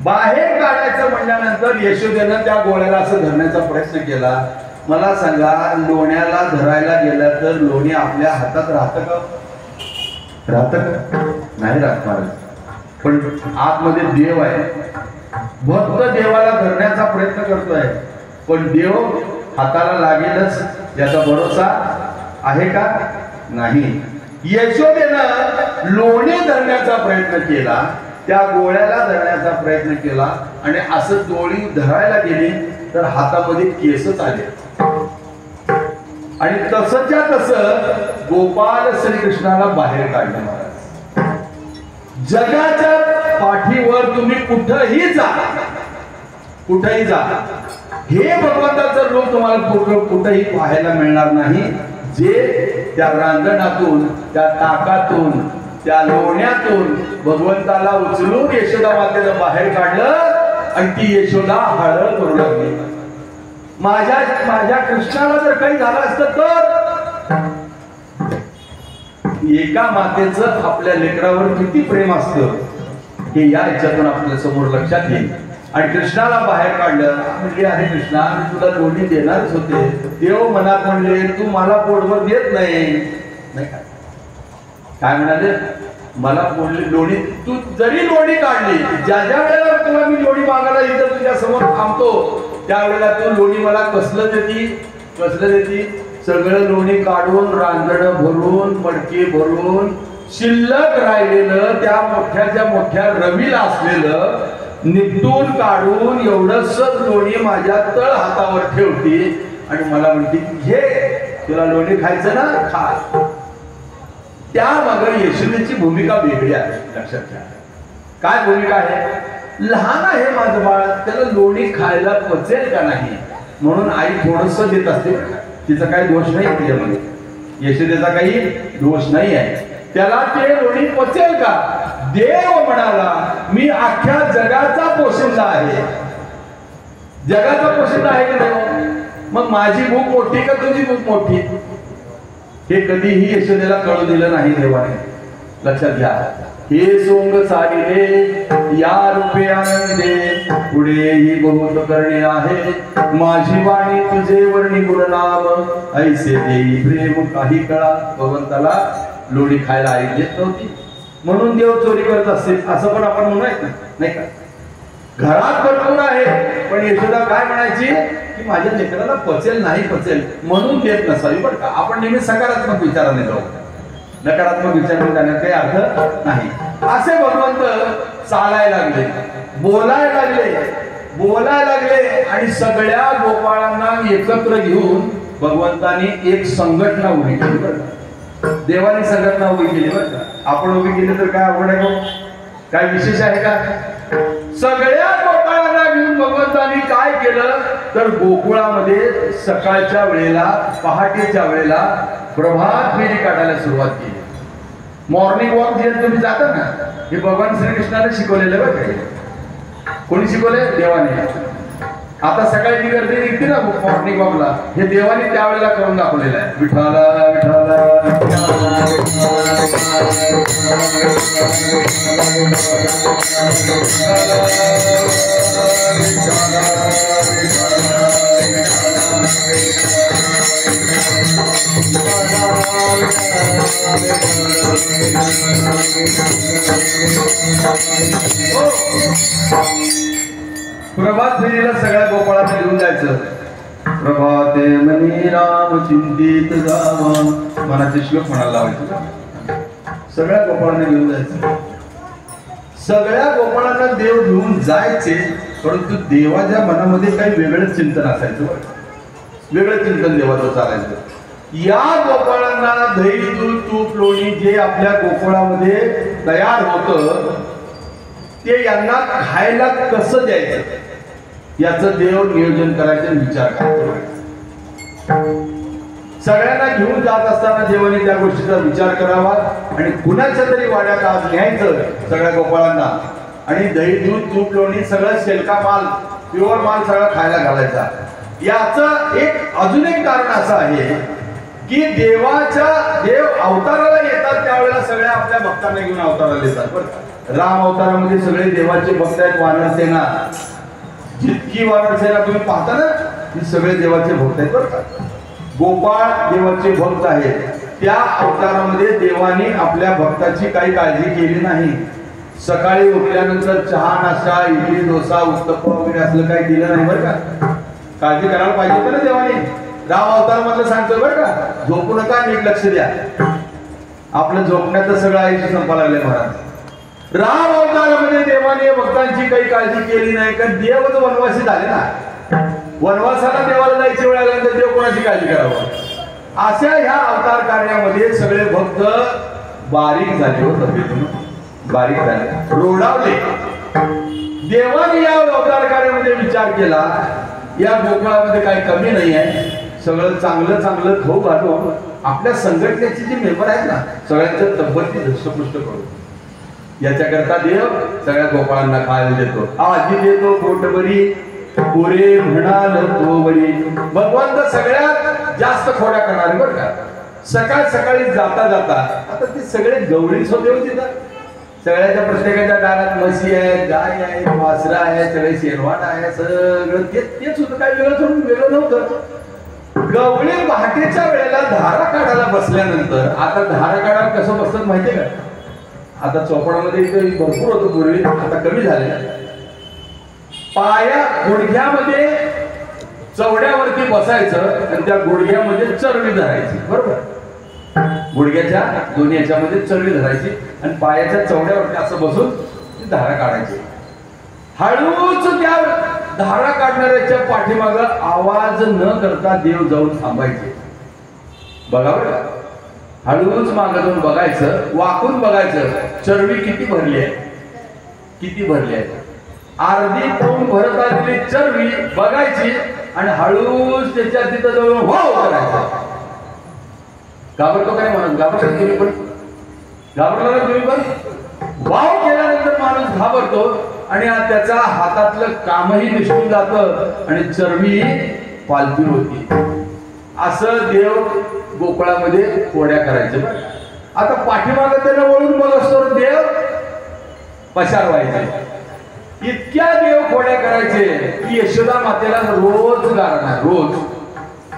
बाहेर काढायचं म्हणल्यानंतर यशोदेनं त्या गोळ्याला असं धरण्याचा प्रयत्न केला. मला सांगा लोण्याला धरायला गेलं तर लोणी आपल्या हातात राहतं का. नाही राहत महाराज. पण आतमध्ये देव आहे. भक्त देवाला धरण्याचा प्रयत्न करतोय पण देव हाताला लागेलच याचा भरोसा आहे का नाही. यशोदेनं लोणी धरण्याचा प्रयत्न केला. त्या गोळ्याला धरण्याचा प्रयत्न केला आणि असं डोळी धरायला गेली तर हातामध्ये केसच आले. आणि तसंच्या तसं गोपाल श्रीकृष्णाला बाहेर काढलं महाराज. जगाच्या पाठीवर तुम्ही कुठंही जा हे भगवंताचं रूप तुम्हाला कुठंही पाहायला मिळणार नाही, जे त्या रांगणातून, त्या ताकातून, त्या लोण्यातून भगवंताला उचलून यशोदा मातेनं बाहेर काढलं आणि ती यशोदा हळद करू लागली. माझ्या कृष्णाला जर काही झालं असतं तर एका मातेचं आपल्या लेकरावर किती प्रेम असतं हे या याच्यातून आपल्या समोर लक्षात येईल. आणि कृष्णाला बाहेर काढलं, म्हणजे अरे कृष्णा मी तुला लोणी देणारच होते. देव मनात म्हणले तू मला पोटभर देत नाही. काय म्हणाले, मला बोलले लोणी, तू जरी लोणी काढली, ज्या ज्या वेळेला तुला मी लोणी मागायला इथं तुझ्या समोर थांबतो त्यावेळेला तू लोणी मला कसलं देती, सगळं लोणी काढून रांजण भरून मडके भरून शिल्लक राहिलेलं त्या मोठ्या रवीला असलेलं निपटून काढून एवढंच लोणी माझ्या तळ हातावर ठेवते आणि मला म्हणते घे, तुला लोणी खायचं ना, खा. त्या मागे यशोदेची भूमिका वेगळी आहे, लक्षात घ्या. काय भूमिका आहे, लहान आहे माझं बाळ, त्याला लोणी खायला पचेल का नाही म्हणून आई थोडस देत असते. तिचा काही दोष नाही त्याच्यामध्ये, यशोदेचा काही दोष नाही आहे. त्याला ते लोणी पचेल का. देव म्हणाला मी अख्ख्या जगाचा पोशिंदा आहे, जगाचा पोशिंदा आहे की नाही. मग माझी भूक मोठी का तुझी भूक मोठी, हे कधीही यशोदेला कळू दिलं नाही देवाने. लक्षात घ्या. हे सोंग सारिले या रूपे आनंदे, पुढेही बहुत करणे आहे, माझी वाणी तुझे वर्णी गुणनाम, ऐसे देई प्रेम काही कळा. भगवंताला लोणी खायला आई देत नव्हती म्हणून देव चोरी करत असेल असं पण आपण म्हणायचं नाही का. घरात भरपूर आहे पण यशोदा काय म्हणायची की माझ्या लेकराला पचेल नाही पचेल म्हणून देत नसावी. बरं का, आपण नेहमी सकारात्मक विचाराने जाऊ, नकारात्मक विचाराने जाण्यात काही अर्थ नाही. असे भगवंत चालायला लागले, बोलायला लागले आणि सगळ्या गोपाळांना एकत्र घेऊन भगवंतानी एक संघटना उभी केली. बरं का, देवाने संघटना उभी केली. बरं का, आपण उभी केली तर काय अवघड आहे, काय विशेष आहे का. सगळ्या गोपाळांना घेऊन भगवंतानी काय केलं तर गोकुळामध्ये सकाळच्या वेळेला, पहाटेच्या वेळेला प्रभात फेरी काढायला सुरुवात केली. मॉर्निंग वॉक जे तुम्ही जाता ना, हे भगवान श्रीकृष्णाने शिकवलेलं बघ. कोणी शिकवले, देवाने. आता सकाळी जी गर्दी निघते ना मॉर्निंग वॉकला, हे देवाने त्यावेळेला करून दाखवलेलं आहे. विठाला विठाला प्रभात फेरीला सगळ्या गोपाळांना घेऊन जायचं. प्रभाते मनी राम चिंतित जावा, मनाचे श्लोक म्हणायला लावायचे. सगळ्या गोपाळांना घेऊन जायचं. सगळ्या गोपाळांना देव घेऊन जायचे, परंतु देवाच्या मनामध्ये काही वेगळंच चिंतन असायचं, वेगळं चिंतन देवाचं चालायचं. या गोपाळांना दही दूध तूप लोणी जे आपल्या गोकुळामध्ये तयार होतं ते यांना खायला कसं द्यायचं याचं देव नियोजन करायचं, विचार करतो. सगळ्यांना घेऊन जात असताना देवाने त्या गोष्टीचा विचार करावा आणि कुणाच्या तरी वाड्यात आज न्यायचं सगळ्या गोपाळांना आणि दही दूध तूप लोणी सगळं शेलका माल, प्युअर माल सगळं खायला घालायचा. याचं एक अजून एक कारण असं आहे की देव अवताराला येतात त्यावेळेला सगळ्या आपल्या भक्तांना घेऊन अवताराला येतात. राम अवतारामध्ये सगळे देवाचे भक्त आहेत. वानरसेना, जितकी वानरसेना तुम्ही पाहता ना ती सगळे देवाचे भक्त आहेत. बरं का, गोपाळ देवाचे भक्त आहेत. त्या अवतारामध्ये देवाने आपल्या भक्ताची काही काळजी केली नाही. सकाळी उठल्यानंतर चहा नाश्ता, इडली डोसा उत्तप्पा वगैरे असलं काही दिलं नाही. बरं का, काळजी करायला पाहिजे होतं ना देवाने. राम अवतार मधलं सांगतो बरं का, झोपू नका, नीट लक्ष द्या. आपलं झोपण्याचं सगळं आयुष्य संपायला लागले महाराज. राम अवतारामध्ये देवाने भक्तांची काही काळजी केली नाही, कारण देवच वनवासी झाले ना. वनवासाला देवाला जायची वेळ आल्यानंतर देव कोणाची काळजी करावं. अशा ह्या अवतार कार्यामध्ये सगळे भक्त बारीक झाले होते, बारीक झाले, रोडावले. देवाने या अवतार कार्यामध्ये विचार केला या गोकुळामध्ये काही कमी नाही आहे. सगळं चांगलं चांगलं खाऊ घालून आपल्या संघटनेचे जे मेंबर आहेत ना सगळ्यांच्या तब्येती धष्टपुष्ट करू. याच्याकरता देव सगळ्या गोपाळांना खायला देतो. आधी देतो पोटभरी पुरे म्हणाल तो बरी. भगवंत सगळ्यात जास्त खोड्या करणार बरं का. सकाळ सकाळी जाता जाता आता ते सगळे गवळीच होते होते ना. सगळ्याच्या प्रत्येकाच्या दारात म्हशी आहे, गाय आहे, वासरा आहे, सगळे शेरवाट आहे, सगळं तेच होतं. काय वेगळं नव्हतं. गवळी पहाटेच्या वेळेला धारा काढायला बसल्यानंतर आता धारा काढायला कसं बसतात माहितीये का. आता चोपडामध्ये भरपूर होतं पूर्वी, आता कमी झाले. पाया गुडघ्यामध्ये चवड्यावरती बसायचं आणि त्या गुडघ्यामध्ये चरबी धरायची. बरोबर. गुडघ्याच्या दोन्ही याच्यामध्ये चरबी धरायची आणि पायाच्या चवड्यावरती असं बसून ती धारा काढायची. हळूच त्या धारा काढणाऱ्याच्या पाठीमागं आवाज न करता देव जाऊन थांबायचे. बघा बरं. हळूच मागं जाऊन बघायचं, वाकून बघायचं चरबी किती भरली आहे, किती भरली आहे. अर्धी तोंड भरत आलेली चरबी बघायची आणि हळूच त्याच्या तिथं जाऊन वाव करायचं. घाबरतो काय म्हणून घाबरतो तुम्ही पण, घाबरला ना तुम्ही पण. वाव केल्यानंतर माणूस घाबरतो आणि त्याचा हातातलं कामही निष्ठून जातं आणि चरबी पालती होती. असं देव गोकुळामध्ये खोड्या करायचे. आता पाठीमागं त्याला वळून बघ असतो देव पशार व्हायचे. इतक्या देव खोड्या करायचे की यशोदा मातेला रोज गारणार रोज.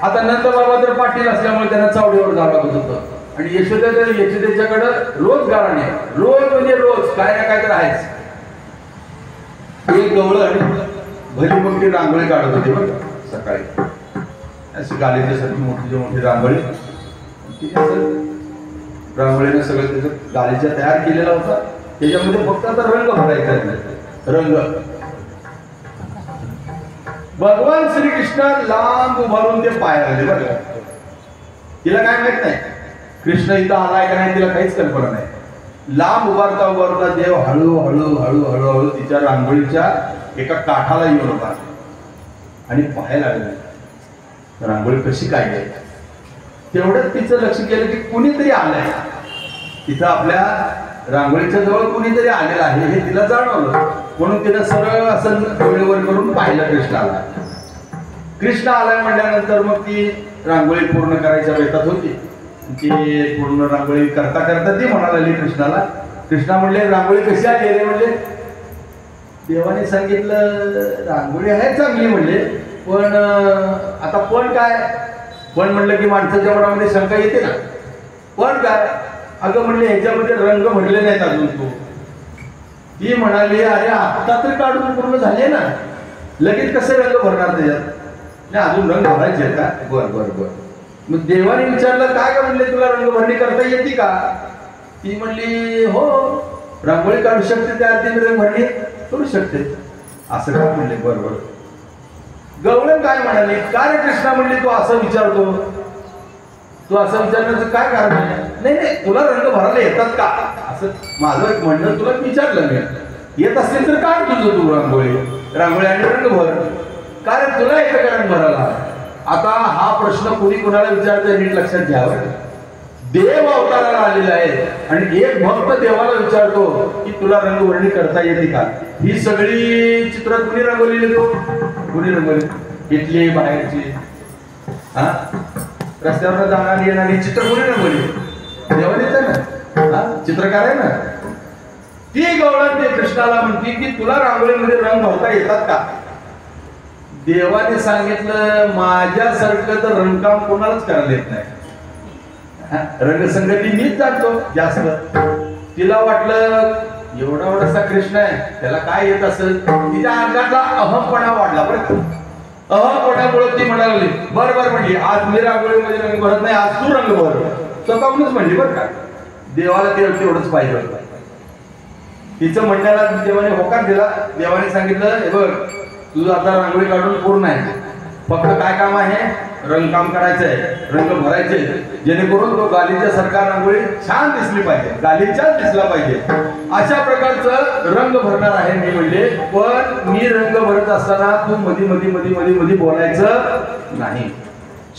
आता नंदबाबा तर पाटील असल्यामुळे त्यांना चावडीवर जावं लागत होतं आणि यशोदेच्याकडं रोज गारणे. रोज म्हणजे रोज काय ना काय तर आहेच. एक गवळण भली मोठी रांगोळी काढत होती बघ सकाळी. अशी गालीच्यासाठी मोठी रांगोळी. रांगोळीने सगळं त्याचं गालीच्या तयार केलेला होता. त्याच्यामध्ये फक्त आता रंग भरायचा. रंग भगवान श्रीकृष्ण लांब उभारून ते पाय आले बघा. तिला काय माहित नाही कृष्ण इथं आलाय का नाही, तिला काहीच कल्पना नाही. लांब उभारता उभारता देव हळूहळू हळूहळू तिच्या रांगोळीच्या एका काठाला येऊन होता आणि पाहायला लागला रांगोळी कशी काय आहे. तेवढंच तिचं लक्ष केलं की कुणीतरी आलंय तिथं. आपल्या रांगोळीच्या जवळ कुणीतरी आलेलं आहे हे तिला जाणवलं. म्हणून तिनं सरळ असं डोळेवर करून पाहिलं कृष्णाला. कृष्ण आलाय म्हटल्यानंतर मग ती रांगोळी पूर्ण करायच्या बेतात होती. ती पूर्ण रांगोळी करता करता ती म्हणायला लागली कृष्णाला. कृष्णा म्हणले रांगोळी कशी आली रे म्हणले. देवाने सांगितलं रांगोळी आहे चांगली म्हणले, पण आता पण काय. पण म्हणलं की माणसाच्या मनामध्ये शंका येते ना. पण काय. अगं म्हणले ह्याच्यामध्ये रंग भरले नाहीत अजून तू. ती म्हणाली अरे आता तर काढून पूर्ण झाले ना, लगेच कसे रंग भरणार त्याच्यात. नाही अजून रंग भरायचे का. बर बर बर. मग देवाने विचारलं काय का म्हणले तुला रंग भरणी करता येते का. ती म्हणली हो रांगोळी काढू शकते त्या अर्थी रंग भरणी करू शकते. असं का म्हणले. बरोबर. गवळण काय म्हणाले काय कृष्णा म्हणले तू असं विचारतो, तू असं विचारण्याचं काय कारण आहे. नाही नाही तुला रंग भरायला येतात का असं माझं एक म्हणणं तुला विचारलं मी. येत असेल तर काय तुझं तू रांगोळी आणि रंग भर. कारण तुला येतं का रंग भरायला. आता हा प्रश्न कुणी कुणाला विचारतोय नीट लक्षात घ्यावं. देव अवताराला आलेला आहे आणि एक भक्त देवाला विचारतो की तुला रंगवर्णी करता येते का. ही सगळी चित्र कुणी रंगवलेली तो कुणी रंगवली. इथली बाहेरची हा रस्त्यावर जाणारी येणारी चित्र कुणी रंगवली. देवानेच आहे ना. चित्रकार आहे ना. ती गवळण ते कृष्णाला म्हणते की तुला रांगोळीमध्ये रंग भरता येतात का. देवाने सांगितलं माझ्यासारखं तर रंगकाम कोणालाच करायला येत नाही. रंगसंगती मीच जाणतो जास्त. तिला वाटलं एवढा एवढासा कृष्ण आहे त्याला काय येत असेल. तिच्या अंगातला अहमपणा वाढला बरं का. अहमपणामुळे ती म्हणाली बर बर म्हणली आज मी रांगोळीमध्ये रंग भरत नाही, आज तू रंग भर. स्वतःहूनच म्हणली बरं का. देवाला तेवढंच पाहिजे होतं. तिचं म्हणण्याला देवाने होकार दिला. देवाने सांगितलं हे बघ तुझं आता रांगोळी काढून पूर्ण आहे, फक्त काय काम आहे रंगकाम करायचंय, रंग भरायचे, जेणेकरून तो गालिच्या सारखा रांगोळी छान दिसली पाहिजे, गालिचा दिसला पाहिजे. अशा प्रकारचं रंग भरणार आहे मी म्हणले. पण मी रंग भरत असताना तू मधी मधी मधी मधी मधी बोलायचं नाही,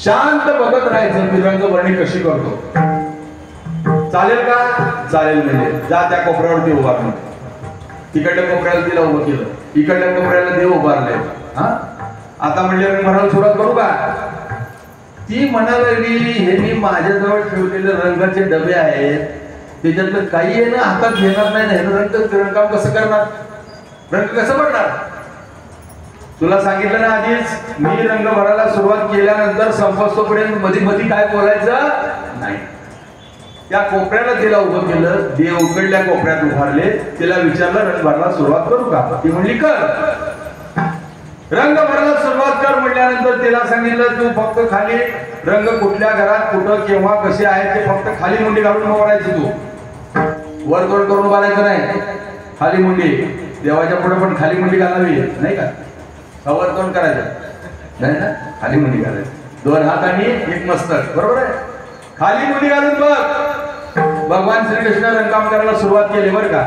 शांत बघत राहायचं मी रंग भरणी कशी करतो. चालेल का? चालेल म्हणजे जा त्या कोपऱ्यावरती उभारलं. तिकडल्या कोपऱ्याला तिला उभं केलं, इकडल्या कोपऱ्याला देव उभारले. हा आता म्हणले रंग भरायला सुरुवात करू का? ती म्हणायला लागली हे मी माझ्याजवळ ठेवलेले रंगाचे डबे आहेत, त्याच्यातलं काही आहे ना हातात घेणार नाही, रंगकाम कसं करणार, रंग कसं भरणार? तुला सांगितलं ना आधीच, मी रंग भरायला सुरुवात केल्यानंतर संपस्तोपर्यंत मध्ये मध्ये काय बोलायचं नाही. त्या कोपऱ्याला तिला उभं केलं, देव उकडल्या कोपऱ्यात उभारले. तिला विचारलं रंग भरायला सुरुवात करू का? ती म्हणली कर. रंग भरायला सुरुवात कर म्हटल्यानंतर तिला सांगितलं तू फक्त खाली रंग कुठल्या घरात कुठं केव्हा कसे आहे ते फक्त खाली मुंडी घालून उभारायची, तू वर तोड करून उभारायचं नाही. खाली मुंडी, देवाच्या पुढे पण खाली मुंडी घालावी नाही का? वर तोंड करायचं नाही ना, खाली मुंडी घालायची, दोन हात आणि एक मस्तक, बरोबर आहे. खाली मुंडी घालून बघ. भगवान श्रीकृष्ण रंगकाम करायला सुरुवात केली बरं का.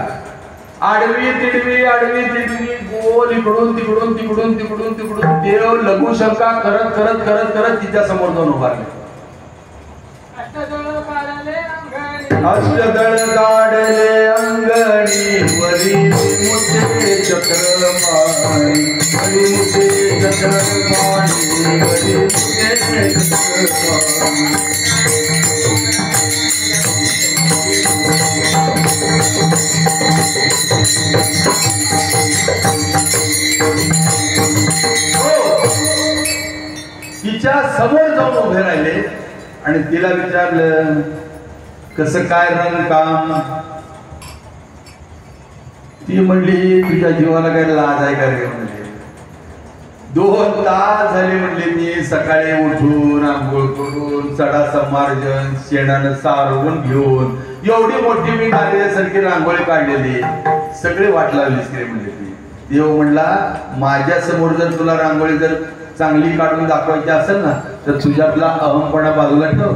आडवी तिडवी आडवी तिडवी गोल इकडून तिकडून तिकडून तिकडून तिकडून देव लघुशंका करत करत करत करत तिच्या समोर जाऊन उभारले. अष्टदळ काढले अंगणी वरी मुठे चक्रमाणी, वरी मुठे चक्रमाणी, वरी मुठे चक्रमाणी. तिच्या समोर जाऊन उभे राहिले आणि तिला विचारलं कसं काय रंगकाम? ती म्हणली तुझ्या जीवाला काय लाज आहे का रे? म्हणले 2 तास झाले म्हणले मी सकाळी उठून आंघोळ करून सडा समार्जन शेणानं सारवून घेऊन एवढी मोठी मी गाडीसारखी रांगोळी काढलेली, सगळे वाट लावलीस की म्हणले. ती देव म्हणला माझ्या समोर जर तुला रांगोळी जर चांगली काढून दाखवायची असेल ना तर तुझ्यातला अहमपणा बाजूला ठेव,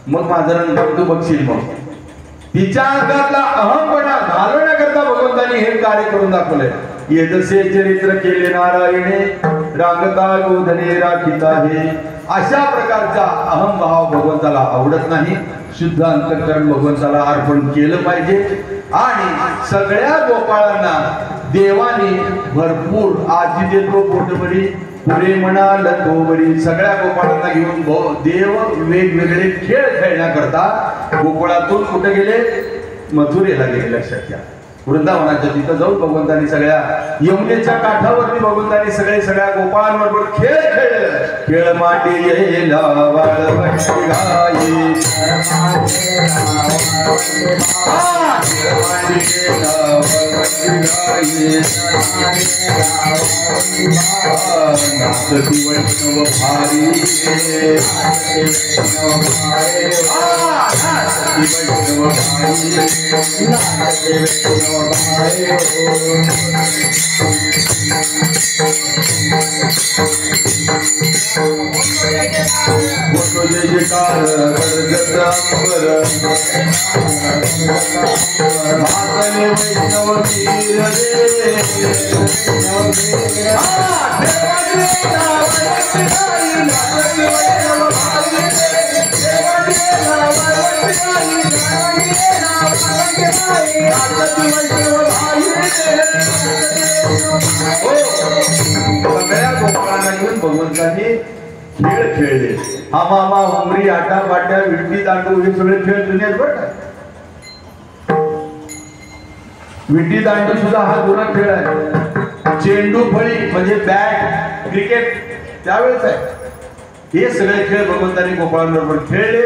मग माझं रंगकाम तू बघशील. मग तिच्या अंगातला अहमपणा घालवण्याकरता भगवंतांनी हे कार्य करून दाखवलंय. येदसे चरित्र केले नारायणे, रांगता गोधने राखिता हे. अशा प्रकारचा अहमभाव भगवंताला आवडत नाही. शुद्ध अंतःकरण भगवंताला अर्पण केलं पाहिजे. आणि सगळ्या गोपाळांना देवाने भरपूर आजी देतो पोटभरी पुरे म्हणाल तो बरी. सगळ्या गोपाळांना घेऊन देव वेगवेगळे खेळ खेळण्याकरता गोकुळातून कुठे गेले? मथुरेला गेले. लक्षात घ्या, वृंदावनाच्या तिथं जाऊन भगवंतांनी सगळ्या यमुनेच्या काठावरती भगवंतांनी सगळ्या गोपाळांबरोबर खेळ खेळले. खेळ माटी येला वाळवंटी गाई, नाचती वैष्णव भारी, वैष्णव जयकार गरजतांबर भागले वैष्णव वीर सगळ्या गोपाळांना घेऊन भगवंतांनी खेळ खेळले. हा मामा उमरी आटा बाट्या विटी दांडू हे सगळे खेळ जुने आहेत बरं का. विटी दांडू सुद्धा हा जुना खेळ आहे. चेंडू फळी म्हणजे बॅट क्रिकेट त्यावेळेस आहे. हे सगळे खेळ भगवंतांनी गोपाळांबरोबर खेळले.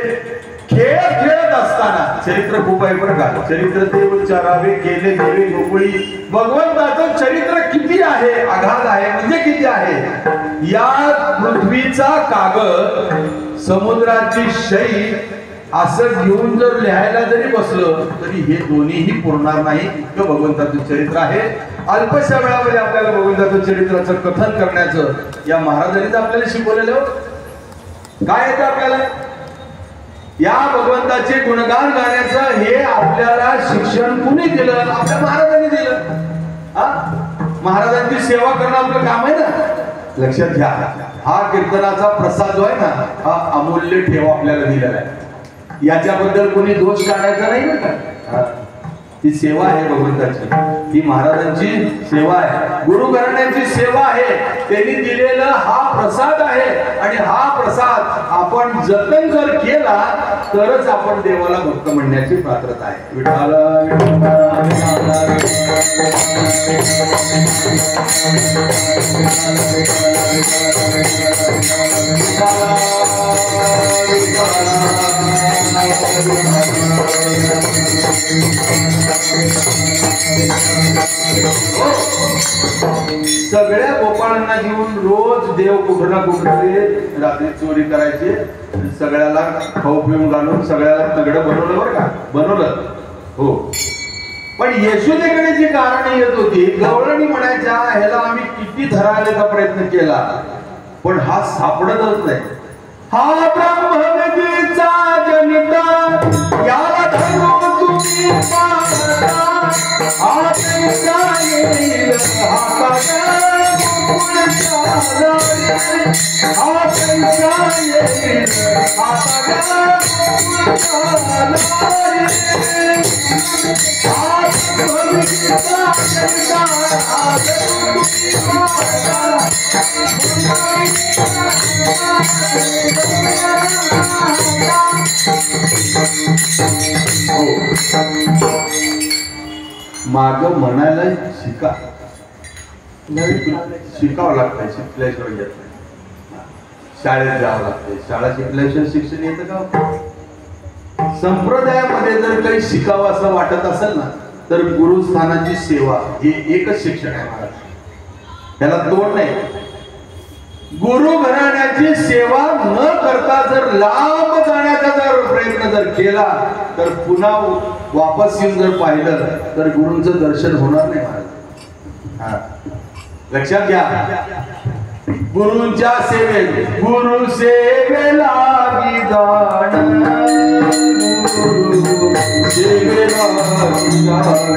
खेळ खेळत असताना चरित्र खूप आहे बरं का. चरित्र देव चारावे केले देवे गोकुळी. भगवंताचं चरित्र किती आहे, अगाध आहे म्हणजे किती आहे. या पृथ्वीचा कागद, समुद्राची शई असं घेऊन जर लिहायला जरी बसलं तरी हे दोन्हीही पुरणार नाही इतकं भगवंताचं चरित्र आहे. अल्पशा वेळामध्ये आपल्याला भगवंताचं चरित्राचं कथन करण्याचं या महाराजांनीच आपल्याला शिकवलेलं. काय येतं आपल्याला? या भगवंताचे गुणगान गाण्याचं हे आपल्याला शिक्षण कुणी दिलं? आपल्या महाराजांनी दिलं. महाराजांची सेवा करणं आपलं काम आहे ना. लक्षात घ्या, हा कीर्तनाचा प्रसाद जो आहे ना, हा अमूल्य ठेवा आपल्याला दिलेला आहे. याच्याबद्दल कोणी दोष काढायचा नाही बरं का. ही सेवा आहे भगवंताची, ही महाराजांची सेवा आहे, गुरु घराण्याची सेवा आहे. त्यांनी दिलेला हा प्रसाद आहे आणि हा प्रसाद आपण जतन जर केला तरच आपण देवाला भक्त म्हणण्याची पात्रता आहे. विठ्ठल सगळ्या गोपाळांना घेऊन रोज देव कुठं ना कुठे रात्री चोरी करायची, सगळ्याला खाऊ पिऊन घालून सगळ्याला तगडं बनवलं बरं का, बनवलं हो. पण यशोदेकडे जी कारण येत होती, गवळणी म्हणायच्या ह्याला आम्ही किती धरायचा प्रयत्न केला पण हा सापडतच नाही. हा ब्रह्मविद्येचा जनिता याला धरून तुम्ही पाहता, हा पैसा येईल हाताला मुकुटाला, हा पैसा येईल हाताला मुकुटाला, हा ब्रह्मविद्येचा जनिता याला धरून तुम्ही पाहता. माग म्हणायला शिका, शिकावं लागतंय, शिकल्याशिवाय येत नाही. शाळेत जावं लागतंय, शाळा शिकल्याशिवाय शिक्षण येतं का? संप्रदायामध्ये जर काही शिकावं असं वाटत असेल ना तर गुरुस्थानाची सेवा हे एकच शिक्षण आहे महाराज, त्याला तोड नाही. गुरु घराण्याची सेवा न करता जर लांब जाण्याचा जर प्रयत्न जर केला तर पुन्हा वापस येऊन जर पाहिलं तर गुरूंचं दर्शन होणार नाही महाराज. लक्षात घ्या, गुरूंच्या सेवेत गुरु सेवेला विधान, गुरु सेवेला विधान,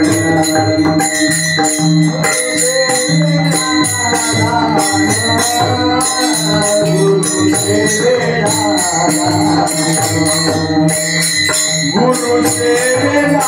गुरु सेवेला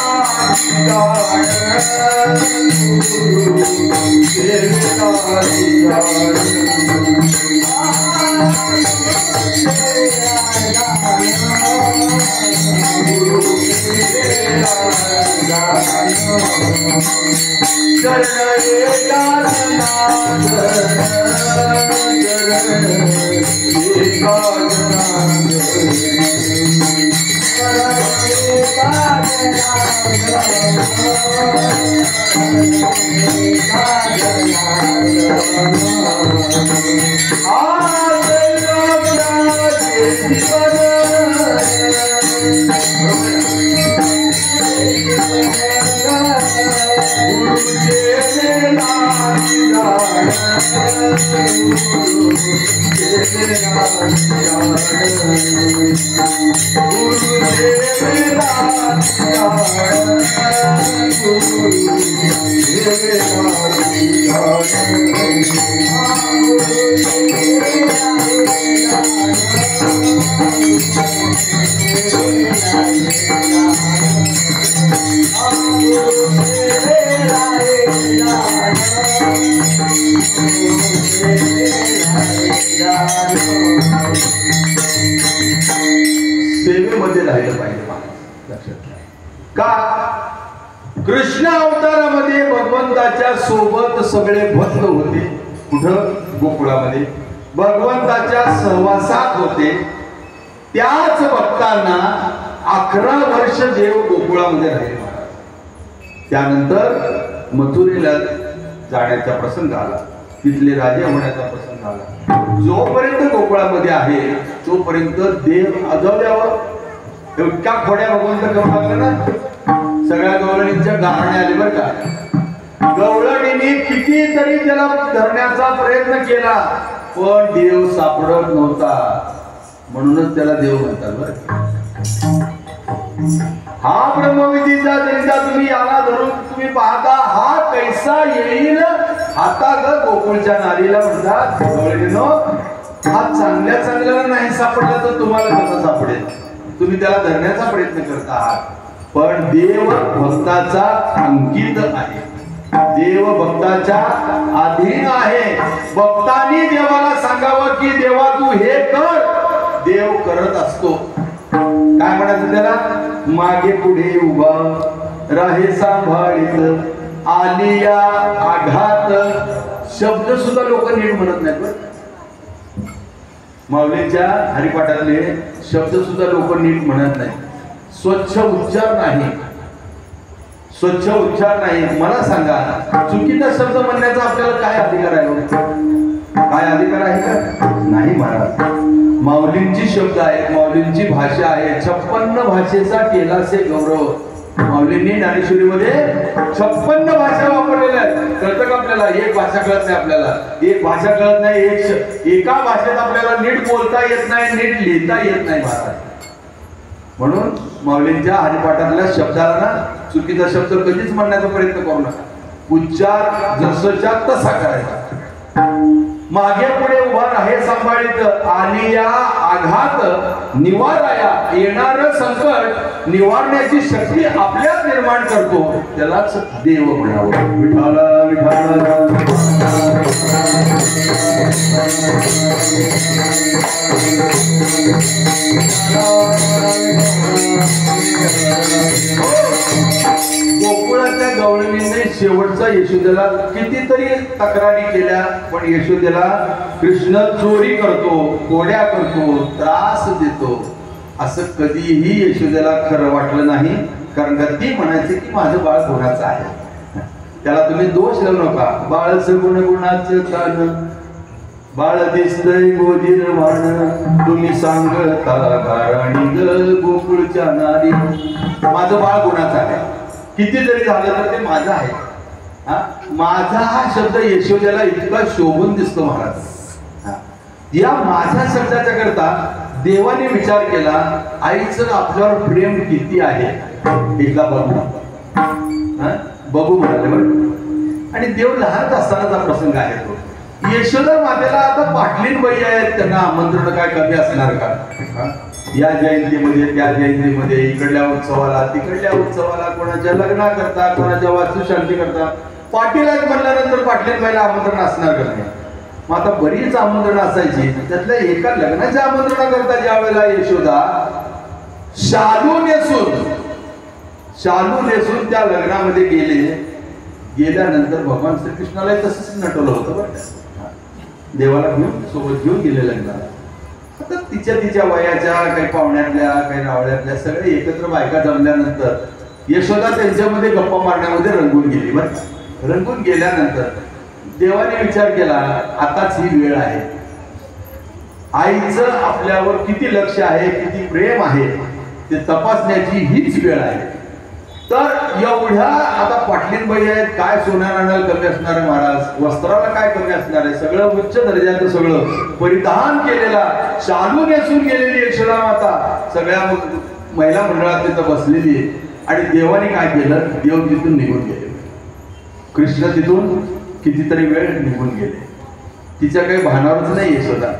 सेवेमध्ये राहिलं पाहिजे. का? कृष्ण अवतारामध्ये भगवंताच्या सोबत सगळे भक्त होते. कुठं? गोकुळामध्ये भगवंताच्या सहवासात होते. त्याच भक्तांना 11 वर्ष देव गोकुळामध्ये राहिले. त्यानंतर मथुरेला जाण्याचा प्रसंग आला, तिथले राजे होण्याचा प्रसंग आला. जोपर्यंत गोकुळामध्ये आहे तोपर्यंत देव अजवल्यावर इतक्या खोड्या भगवंत करू लागलं ना, सगळ्या गवळणींच्या गारणे आले बरं का. गवळणींनी कितीतरी त्याला धरण्याचा प्रयत्न केला, पण देव सापडत नव्हता. म्हणूनच त्याला देव म्हणतात बरं. हा ब्रह्मविधीचा त्यांचा तुम्ही याला धरून तुम्ही पाहता, हा कैसा येईल आता ग गोकुळच्या नारीला म्हणतात. हा चांगल्या चांगल्याला नाही सापडला तर तुम्हाला कसा सापडेल. तुम्ही त्याला धरण्याचा प्रयत्न करता आहात, पण देव भक्ताचा अंकित आहे, देव भक्ताच्या अधीन आहे. भक्तांनी देवाला सांगावं की देवा तू हे कर, देव करत असतो. काय म्हणायचं त्याला, मागे पुढे उभा राहे सांभाळीत आलिया आघात. शब्द सुद्धा लोक नीट म्हणत नाहीत बरं. माऊलीच्या हरिपाठातले शब्द सुद्धा लोक नीट म्हणत नाही. स्वच्छ उच्चार नाही, स्वच्छ उच्चार नाही. मला सांगा, चुकीचा शब्द म्हणण्याचा आपल्याला काय अधिकार आहे? काय अधिकार आहे का? नाही महाराज. माऊलींची शब्द आहेत, माऊलींची भाषा आहे. 56 भाषेचा केलासे गौरव. माऊलींनी ज्ञानेश्वरीमध्ये 56 भाषा वापरलेल्या आहेत. कळतं का आपल्याला? एक भाषा कळत नाही आपल्याला, एक भाषा कळत नाही, एका भाषेत आपल्याला नीट बोलता येत नाही, नीट लिहिता येत नाही महाराज. म्हणून माऊलींच्या हरिपाठातल्या शब्दाला ना चुकीचा शब्द कधीच म्हणण्याचा प्रयत्न करू नका. उच्चार जसंच्या तसा करायचा. मागे पुढे उभा राहे सांभाळीत आलिया आघात निवाराया. येणार संकट निवारण्याची शक्ती आपल्यात निर्माण करतो, त्यालाच देव म्हणावं. विठाला विठाला गोकुळाच्या गवळणीने शेवटचा यशोदेला कितीतरी तक्रारी केल्या, पण यशोदेला कृष्ण चोरी करतो, कोड्या करतो, त्रास देतो, असं कधीही यशोदेला खरं वाटलं नाही. कारण का ती म्हणायची की माझं बाळ गुणाचं आहे, त्याला तुम्ही दोष लावू नका. बाळच गुणगुणाचं कान, बाळ दिसतंय गोधीर वाण, तुम्ही सांगता गाराणी ग गोकुळच्या नारी. माझं बाळ गुणाचं आहे, किती जरी झालं तर ते माझं आहे. माझा हा शब्द यशोदेला इतका शोभून दिसतो महाराज. या माझ्या शब्दाच्या करता देवाने विचार केला, आईचं आपल्यावर प्रेम किती आहे एकदा बघू, बघू म्हणाले बरं. आणि देव लहान असतानाचा प्रसंग आहे तो. यशोदा मातेला आता पाटलीन बाई आहेत, त्यांना आमंत्रण काय कमी असणार का? या जयंतीमध्ये त्या जयंतीमध्ये, इकडल्या उत्सवाला तिकडल्या उत्सवाला, कोणाच्या लग्ना करता, कोणाच्या वास्तुशांती करता पाटील आहेत म्हणल्यानंतर पाटलीन बाईला आमंत्रण असणार का नाही? मग आता बरीच आमंत्रण असायची, त्यातल्या एका लग्नाच्या आमंत्रणा करता ज्या वेळेला यशोदा शालू नेसून त्या लग्नामध्ये गेल्यानंतर भगवान श्रीकृष्णाला तसंच नटवलं होतं बरं. देवाला सोबत घेऊन गेले लग्नाला. आता तिच्या वयाच्या काही पाहुण्यातल्या काही रावळ्यातल्या सगळे एकत्र बायका जमल्यानंतर यशोदा त्यांच्यामध्ये गप्पा मारण्यामध्ये रंगून गेली बरं. रंगून गेल्यानंतर देवाने विचार केला, आताच ही वेळ आहे. आईचं आपल्यावर किती लक्ष आहे, किती प्रेम आहे ते तपासण्याची हीच वेळ आहे. तर एवढ्या आता पाटलीन बाई आहेत, काय सोन्या नाण्याला कमी असणार आहे महाराज, वस्त्राला काय कमी असणार आहे, सगळं उच्च दर्जाचं सगळं परिधान केलेला, शालू नेसून गेलेली यशोदा माता सगळ्या महिला मंडळात तिथं बसलेली आहे. आणि देवाने काय केलं, देव तिथून निघून गेले. कृष्ण तिथून कितीतरी वेळ निघून गेले. तिच्या काही भानावरच नाही यशोदा.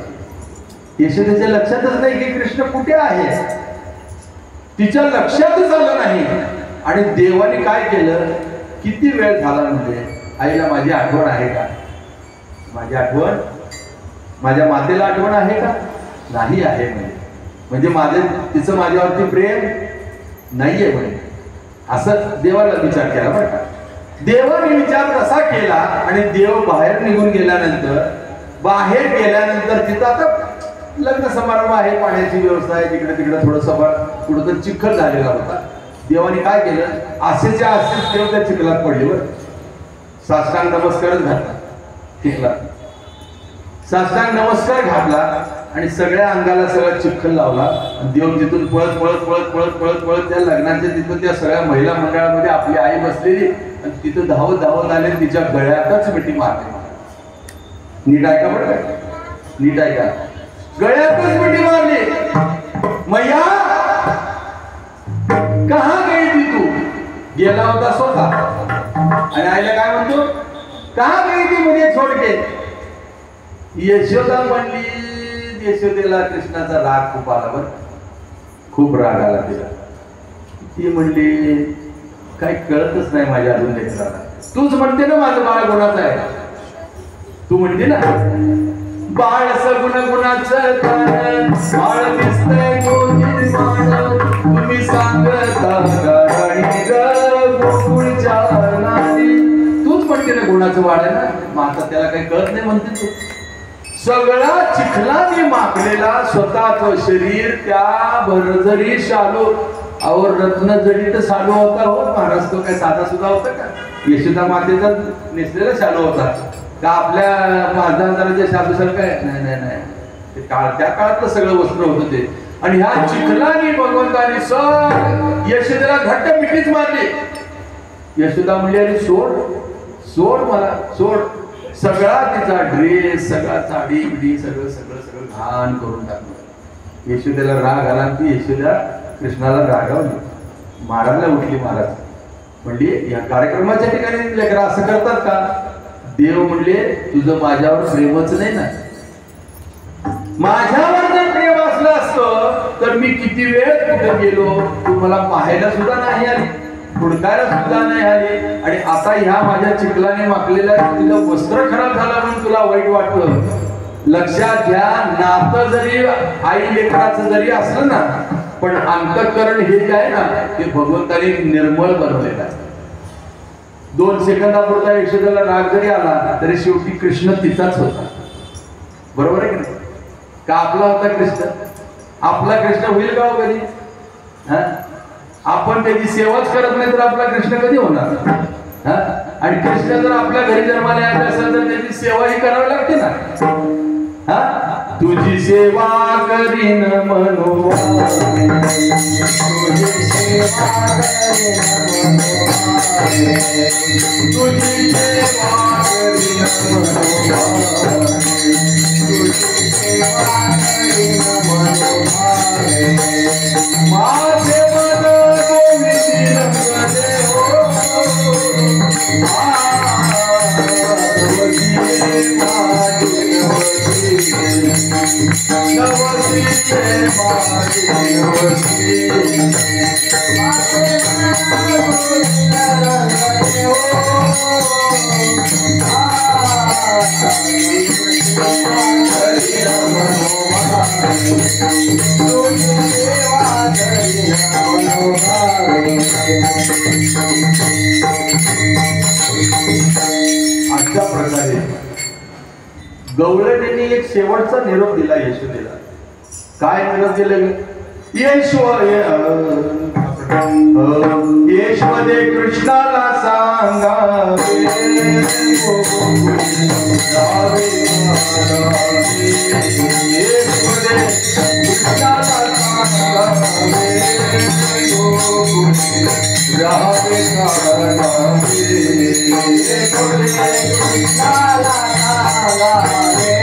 यशोदेच्या लक्षातच नाही की कृष्ण कुठे आहे, तिच्या लक्षातच आलं नाही. आणि देवाने काय केलं, किती वेळ झाला म्हणजे आईला माझी आठवण आहे का, माझी आठवण, माझ्या मातेला आठवण आहे का, नाही आहे म्हणजे तिचं माझ्यावरती प्रेम नाहीये म्हणे. असं देवाला विचार केला बरं का. देवाने विचार कसा केला आणि देव बाहेर निघून गेल्यानंतर तिथं आता लग्न समारंभ आहे, पाण्याची व्यवस्था आहे, तिकडे थोडंसं कुठं चिखल झालेला होता. देवाने काय केलं, असेच्या असेच देव त्या चिखलात पडले बरं. साष्टांग नमस्कारच घातला चिखलात, साष्टांग नमस्कार घातला आणि सगळ्या अंगाला सगळा चिखल लावला आणि देव तिथून पळत पळत पळत पळत पळत पळत त्या लग्नाच्या तिथून त्या सगळ्या महिला मंडळामध्ये आपली आई बसलेली आणि तिथं धावत धावत आले तिच्या गळ्यातच मिठी मारली. नीट ऐका बरं काय, नीट ऐका, गळ्यातच मिठी मारली. मैया कहा गई थी तू? गेला होता स्वतः आणि आईला काय म्हणतो, कहा गई थी मुझे छोड़ के? यशोदा म्हणली, यशोदेला कृष्णाचा राग खूप आला, बरं खूप राग आला तिला. ती म्हणली काही कळतच नाही माझ्या अजून लेकराला. तूच म्हणते ना माझं बाळ गुणाचं आहे, तू म्हणते ना बाळ सगुण गुणाचं कारण, बाळ दिसतंय गोजीमान, तुम्ही सांगता गाणी गोकुळच्या नारी. तूच म्हणते ना गुणाचं बाळ आहे ना, मग आता त्याला काही कळत नाही म्हणते तू. सगळा चिखलाने माखलेला स्वतःच शरीर त्या भरजरी शालू और रत्न जडित शालू होता. हो महाराज, तो काय साधा सुद्धा होता का? यशोदा मातेचा नेसलेला शालू होता का आपल्या 5,000 शालू सारखं आहे? नाही नाही नाही, त्या काळातलं सगळं वस्त्र होतं ते. आणि ह्या चिखलाने भगवंताने सग यशोदेला घट्ट मिठीच मारली. यशोदा म्हणली अरे सोड सोड मला सोड. सगळा तिचा ड्रेस, सगळा साडी बिडी सगळं सगळं सगळं घाण करून टाकलं. यशोदेला राग आला की यशोदा कृष्णाला रागावली, मारायला उठली. महाराज म्हणली या कार्यक्रमाच्या ठिकाणी लेकरं असं करतात का? देव म्हणले तुझं माझ्यावर प्रेमच नाही ना. माझ्यावर जर प्रेम असलं असतं तर मी किती वेळ कुठे गेलो, तू मला पाहायला सुद्धा नाही आली, हुडकायला सुद्धा नाही आली. आणि आता ह्या माझ्या चिखलाने माखलेल्या तुझं वस्त्र खराब झालं म्हणून तुला वाईट वाटलं. लक्षात घ्या, नातं जरी आई लेकराचं जरी असलं ना, पण अंतःकरण हे जे आहे ना ते भगवंताने निर्मळ बनवलेलं आहे. 2 सेकंदापुरता यशोदेला राग जरी आला तरी शेवटी कृष्ण तिचाच होता. बरोबर आहे की नाही? का आपला होता कृष्ण? आपला कृष्ण होईल का कधी? आपण त्याची सेवाच करत नाही तर आपला कृष्ण कधी होणार? आणि कृष्ण जर आपल्या घरी जन्माला यायचं असेल तर त्याची सेवा ही करावी लागते ना. तुझी सेवा करीन मनोवा, तुझी सेवा करीन मनोवा, तुझी सेवा करीन मनोवा, तुझी सेवा करीन मनोवा. माझे मन गोविंदी रंग देव, अशा प्रकारे गवळणीने एक शेवटचा निरोप दिला यशोदेला. काय निरोप दिला? यशोदे कृष्णाला सांगावे, यशोदे कृष्णाला सांगावे, राहावे काढावे, यशोदे कृष्णाला सांगावे,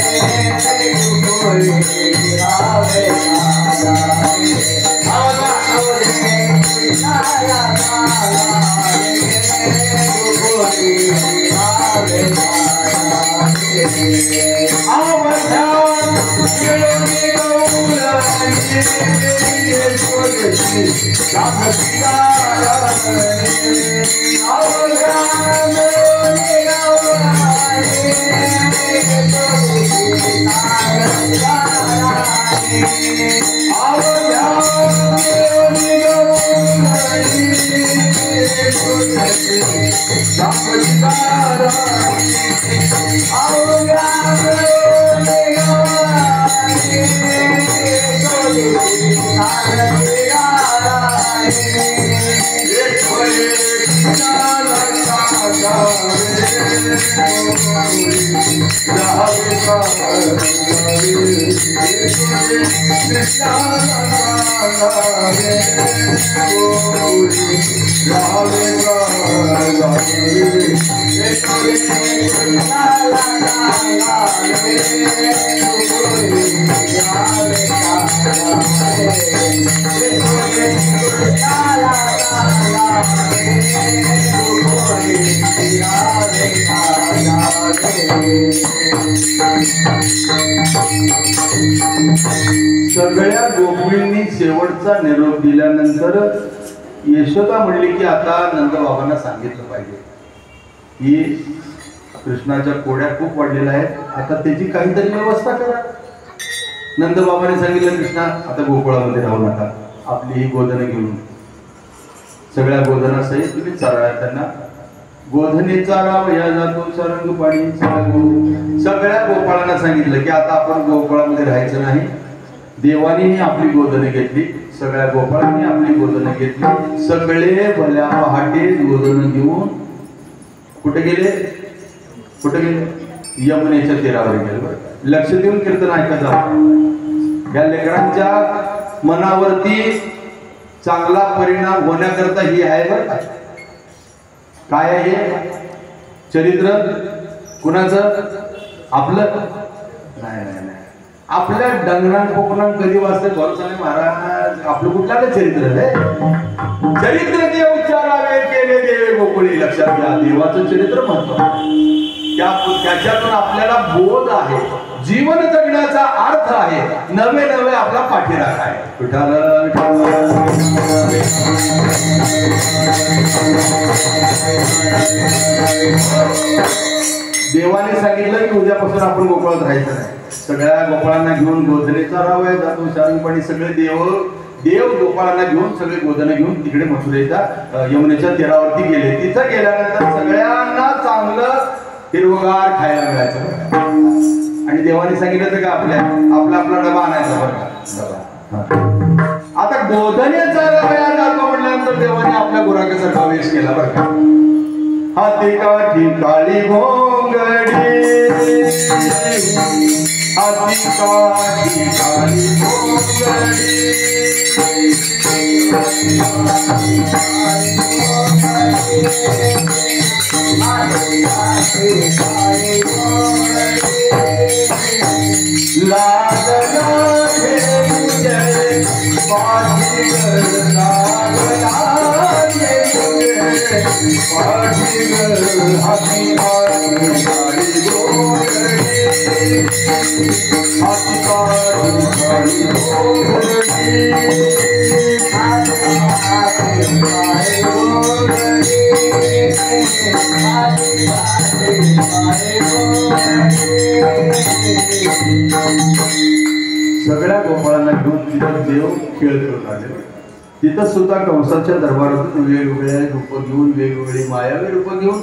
राहावे काढावे. सगळ्या गोपींनी शेवटचा निरोप दिल्यानंतर यशोदा म्हणली की आता नंदबाबांना सांगितलं पाहिजे की कृष्णाच्या कोड्या खूप वाढलेल्या आहेत, आता त्याची काहीतरी व्यवस्था करा. नंदबाबाने सांगितलं कृष्णा आता गोकुळामध्ये राहू नका, आपली ही गोधनं घेऊन सगळ्या गोधनासहित तुम्ही चारा त्यांना गोधने चारावया जातो सरंग पाणी. सगळ्या गोपाळांना सांगितलं की आता आपण गोकुळामध्ये राहायचं नाही. देवानी आपली गोधने घेतली, सगळ्या गोपाळांनी आपली गोधने घेतली. सगळे भल्या पहाटे गोधन घेऊन कुठे गेले? यमुनेच्या तीरावर गेले. लक्ष देऊन कीर्तन ऐकत जा. या लेकरांच्या मनावरती चांगला परिणाम होण्याकरता ही आहे बरं. काय आहे चरित्र? कुणाचं? आपलं नाही नाही नाही, आपल्या डंगरां कोकणात कधी वाचते थोरसाने महाराज आपलं कुठलं चरित्र आहे? चरित्र देव उच्चारावे केले देवे गोकुळी. लक्षात घ्या, देवाचं चरित्र महत्त्वाचं. त्याच्यातून आपल्याला बोध आहे, जीवन जगण्याचा अर्थ आहे, नवे नवे आपला पाठीराख आहे. देवाने सांगितलं की उद्यापासून आपण गोकुळात राहायचं नाही. सगळ्या गोपाळांना घेऊन गोधने चारावया जातो शारंगपाणी. सगळे देव गोपाळांना घेऊन सगळे गोधने घेऊन तिकडे मथुरेच्या यमुनेच्या तीरावरती गेले. तिथं गेल्यानंतर सगळ्यांना चांगलं हिरवगार खायला मिळायचं. आणि देवाने सांगितलं का आपला आपला डबा आणायचा बरं का. आता गोधने चारावया जातो म्हटल्यानंतर देवाने आपल्या गुराख्यासारखा वेश केला बरं का. हाती काठी काळी घोंगडी, हाती काठी काळी घोंगडी, लागला सगळ्या गोपाळांना घेऊन तिथं देव खेळ करून आले. तिथं सुद्धा कंसाच्या दरबारातून वेगवेगळ्या रूप घेऊन, वेगवेगळी मायावी रूप घेऊन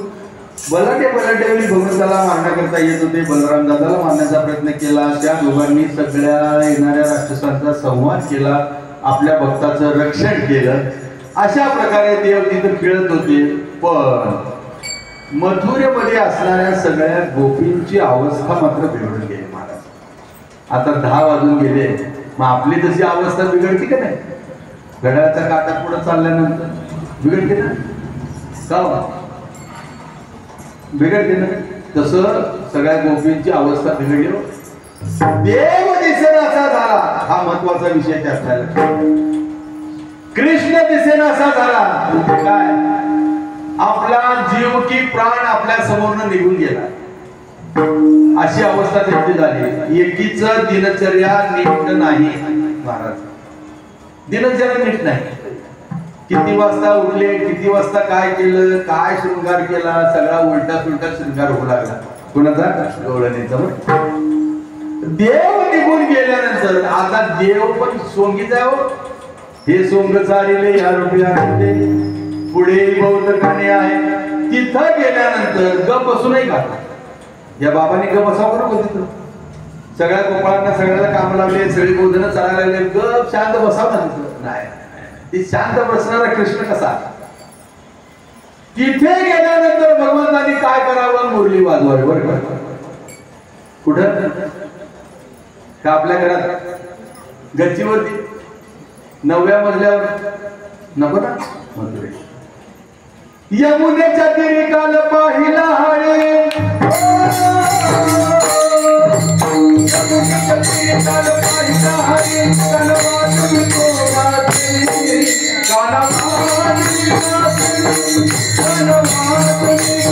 बलाढ्य भगवंताला मारण्याकरता येत होते. बलराम दादाला मारण्याचा प्रयत्न केला. त्या दोघांनी सगळ्या येणाऱ्या राक्षसांचा संवाद केला, आपल्या भक्ताचं रक्षण केलं. अशा प्रकारे देव तिथं खेळत होते. पण मथुरेमध्ये असणाऱ्या सगळ्या गोपींची अवस्था मात्र बिघडून गेली महाराज. आता 10 वाजून गेले, मग आपली तशी अवस्था बिघडती का नाही? घड्याळाचा काटा पुढे चालल्यानंतर बिघडते ना, का बिघडते ना? तसं सगळ्या गोपींची अवस्था बिघडली. देव दिसेनासा झाला, हा महत्वाचा विषय त्यात. कृष्ण दिसेनासा झाला म्हणजे काय? आपला जीव की प्राण आपल्या समोरनं निघून गेला, अशी अवस्था त्यांची झाली. एकीच दिनचर्या नीट नाही महाराज, दिनचर्या नीट नाही. किती वाजता उठले, किती वाजता काय केलं, काय शृंगार केला, सगळा उलटा सुलटा शृंगार होऊ लागला. कोणाचा? गवळणीचा. देव निघून गेल्यानंतर आता देव पण सोंगीच आहे. हे सोंग चालले या रुपया पुढे बौद्ध खाणे आहे. तिथं गेल्यानंतर गप बसू नाही का? या बाबांनी गप बसावं नको तिथं. सगळ्या गोपाळांना सगळ्याला काम लावले, सगळी गोधनं चालायला लागले, गप शांत बसावं ना तिथं. नाही, ती शांत बसणारा कृष्ण कसा? तिथे गेल्यानंतर भगवंतांनी काय करावं? मुरली वाजवावी. बरोबर. कुठं? का आपल्या घरात गच्चीवरती 9व्या मजल्यावर नको ना मथुरे यमुनेच्या तीरी काल पाहिला हरे यमुनेच्या तीरी काल पाहिला हरे कनवाजून तो गाते कनवाजून गाते कनवाजून गाते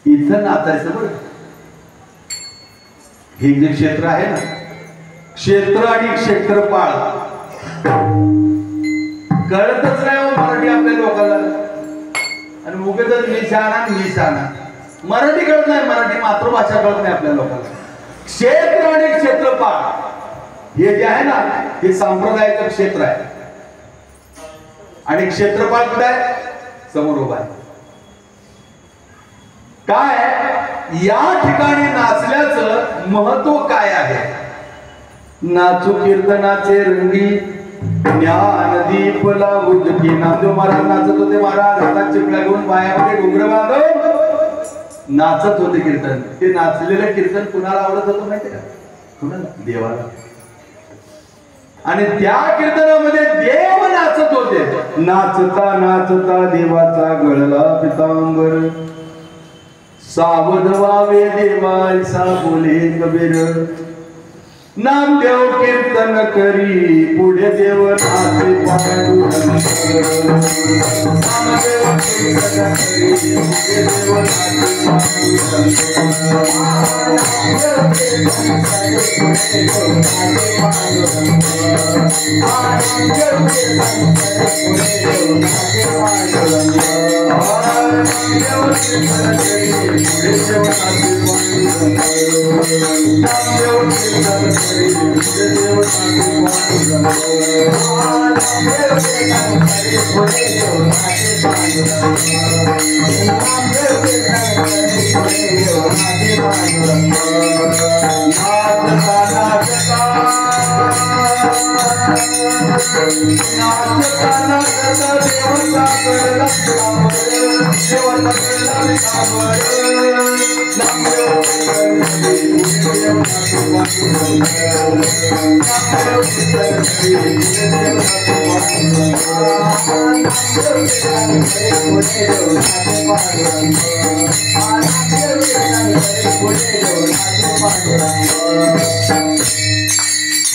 इथं नाचायचं बरं. हे जे क्षेत्र आहे ना, क्षेत्र आणि क्षेत्रपाळ कळतच नाही हो मराठी आपल्या लोकांना. आणि उगेच मी शाना मराठी कळत नाही, मराठी मातृभाषा कळत नाही आपल्या लोकांना. क्षेत्र आणि क्षेत्रपाळ हे जे आहे ना, हे संप्रदायाचं क्षेत्र आहे. आणि क्षेत्रपाळ कुठे आहे? समोर उभा आहे. काय या ठिकाणी नाचल्याचं महत्व काय आहे? नाचू कीर्तनाचे रंगी ज्ञानदीप लावू की. नामदेव महाराज नाचत होते. महाराज हातात चिपळ्या घेऊन पायामध्ये घुंगरं बांधून नाचत होते कीर्तन. ते नाचलेलं कीर्तन कुणाला आवडत होतं माहिती का? कुणाला? देवाला. आणि त्या कीर्तनामध्ये देव नाचत होते. नाचता नाचता देवाचा गळला पितांबर. सावध व्हावे देवाचा बोले कबीर. नामदेव कीर्तन करी पुढे देव नाचे पांडुरंग. नामदेव कीर्तन करी पुढे देव नाचे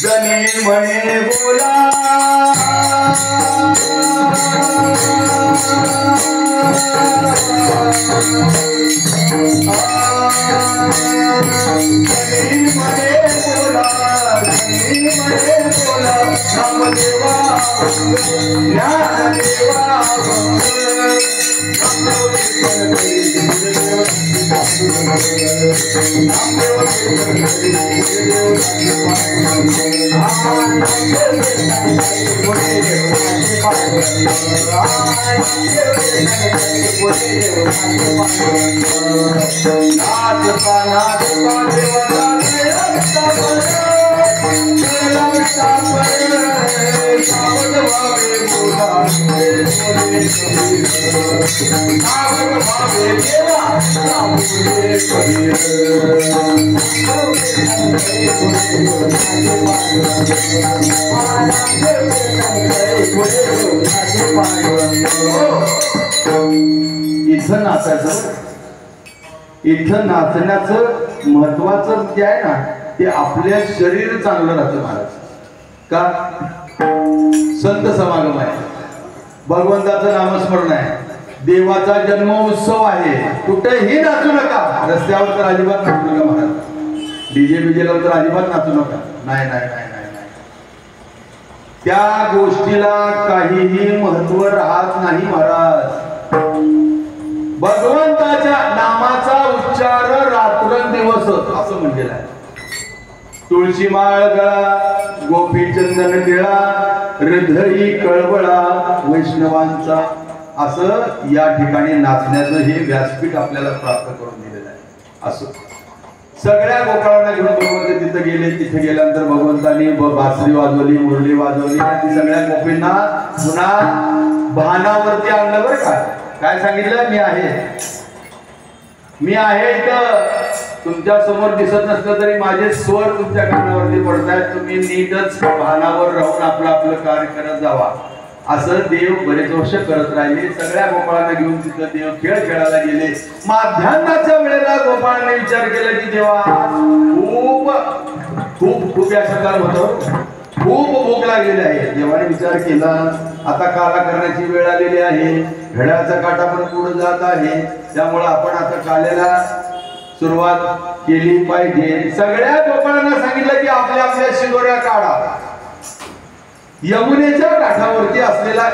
जनी म्हणे बोला नामदेवा ज्ञानदेवा इथं नाचण्याचं महत्वाचं जे आहे ना ते आपल्या शरीर चांगलं राहतं महाराज का संत समागम आहे भगवंताचं नामस्मरण आहे देवाचा जन्म उत्सव आहे कुठेही नाचू नका रस्त्यावर तर अजिबात नाचू नका महाराज डीजे बीजेला तर अजिबात नाचू नका नाही नाही नाही नाही त्या गोष्टीला काहीही महत्व राहत नाही महाराज भगवंताच्या नामाचा उच्चार रात्रंदिवस असं म्हणलेलं आहे तुळशी माळ गळा गोपीचंदन टिळा हृदयी कळवळा वैष्णवांचा असं या ठिकाणी नाचण्याचं हे व्यासपीठ आपल्याला प्राप्त करून दिलेलं आहे असं सगळ्या गोपाळांना घेऊन भगवंत तिथे गेले तिथे गेल्यानंतर भगवंतांनी बासरी वाजवली मुरली वाजवली ती सगळ्या गोपींना पुन्हा भानावरती आणलं बरं का काय सांगितलं मी आहे इथं तुमच्या समोर दिसत नसलं तरी माझे स्वर तुमच्या कानावरती पडतायत तुम्ही नीटच भानावर राहून आपलं आपलं कार्य करत जावा असं देव बरेच वर्ष करत राहिले सगळ्या गोपाळांना घेऊन तिथं देव खेळ खेळायला गेले माध्यान्हाच्या वेळेला गोपाळांनी विचार केला की देवा खूप खूप खूप या शब्दात होतं खूप भूक लागलेली आहे देवाने विचार केला आता काला करण्याची वेळ आलेली आहे घड्याळाचा काटा पण पुढे जात आहे त्यामुळे आपण आता काल्याला सुरुवात केली पाहिजे सगळ्या गोपाळांना सांगितलं की आपल्या आपल्या शिदोऱ्या काढा यमुनेच्या काठावरती असलेला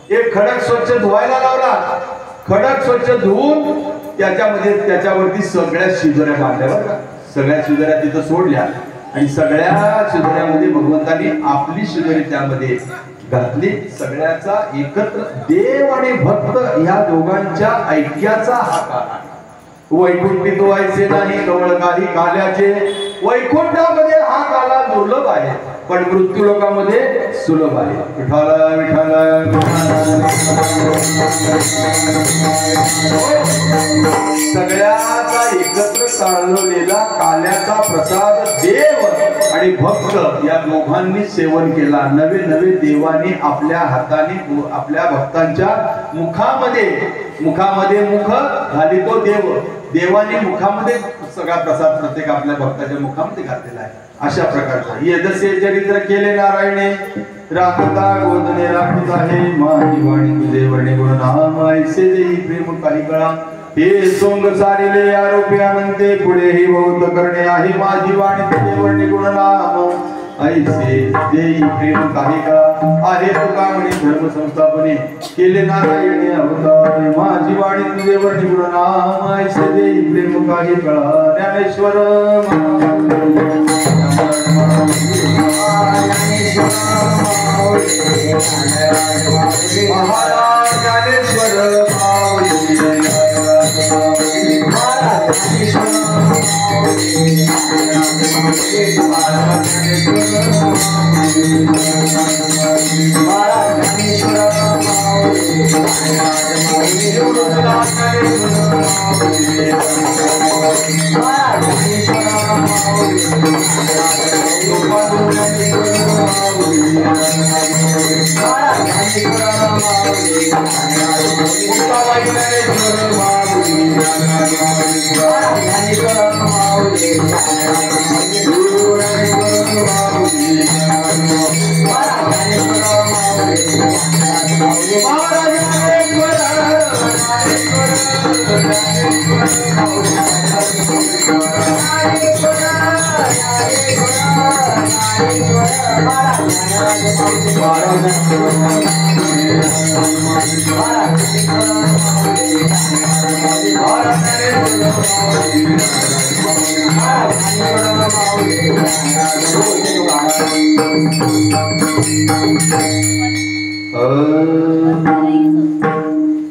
एक खडक स्वच्छ धुवायला लावला खडक स्वच्छ धुवून त्याच्यावरती सगळ्या शिदोऱ्या बांधल्या बरं का सगळ्या शिदोऱ्या तिथं सोडल्या आणि सगळ्या शिदोऱ्यामध्ये भगवंतांनी आपली शिदोरी त्यामध्ये घातली सगळ्याचा एकत्र देव आणि भक्त ह्या दोघांच्या ऐक्याचा हा काळ आहे वैकुंठीत व्हायचे नाही कवळ काही काल्याचे वैकुंठामध्ये हा काला दुर्लभ आहे पण मृत्यू लोकांमध्ये सुलभ आहे विठाला विठाला सगळ्याचा एकत्र चालवलेला काल्याचा प्रसाद देव आणि भक्त या दोघांनी सेवन केला नवे नवे देवानी आपल्या हाताने आपल्या भक्तांच्या मुखामध्ये मुख घाली तो देवाने मुखामध्ये सगळा प्रसाद प्रत्येक आपल्या भक्ताच्या मुखामध्ये घातलेला आहे अशा प्रकारचा यदसे चरित्र केले नारायणे राखता गोदने राखत आहे माझी वाणी तुझे वर्णे गुण नाम ऐसे देई प्रेम काही कळा हे सोंग सारिले आरोपी अनंते पुढे ही बहुत करणे आहे माझी वाणी तुझे वर्णे गुण नाम ऐसे देई प्रेम काही कळा आहे तुका म्हणे धर्म संस्थापने केले नारायणे अवतार माझी वाणी तुझे वर्णे गुण नाम ऐसे देई प्रेम काही कळा ज्ञानेश्वर महाराज ज्ञानेश्वर महाराज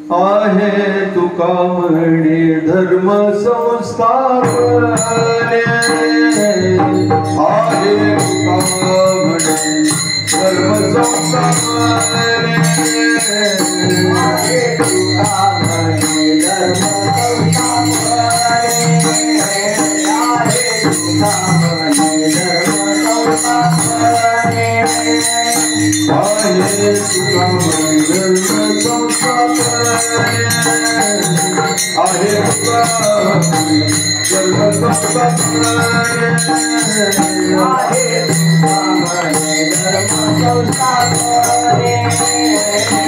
आहे तुका म्हणे धर्म संस्थापने आहे तुका म्हणे धर्म संस्थापने आहे तुका म्हणे धर्म संस्थापने आहे तुका म्हणे धर्म संस्थापने आहे तुका म्हणे धर्म संस्थापने आहे तुका धर्म संस्थापने आहे तुका म्हणे धर्म संस्थापने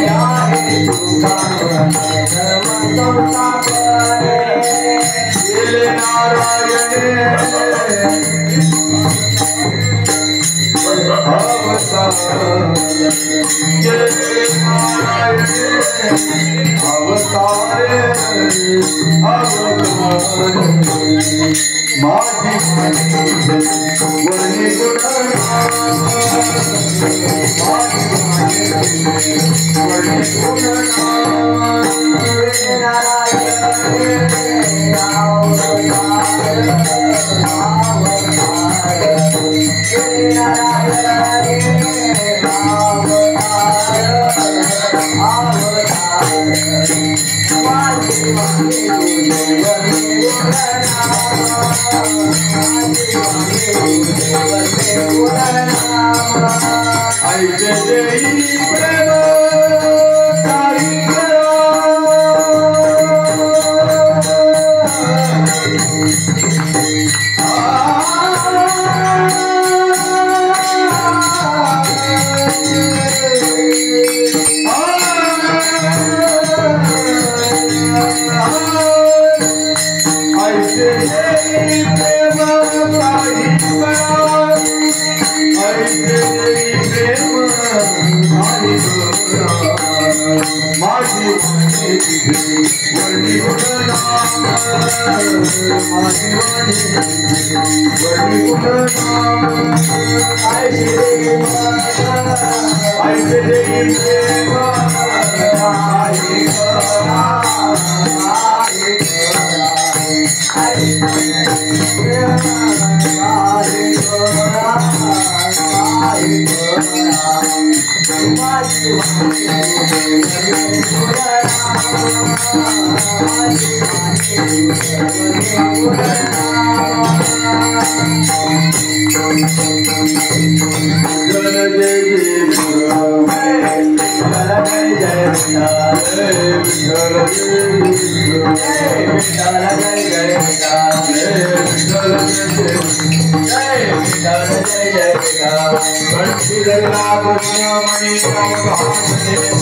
आहे तुका म्हणे धर्म संस्थापने गेले नारायणे अवतार गेले नारायणे अवतारे अवतार माझी वनी गुणा वनी गुणा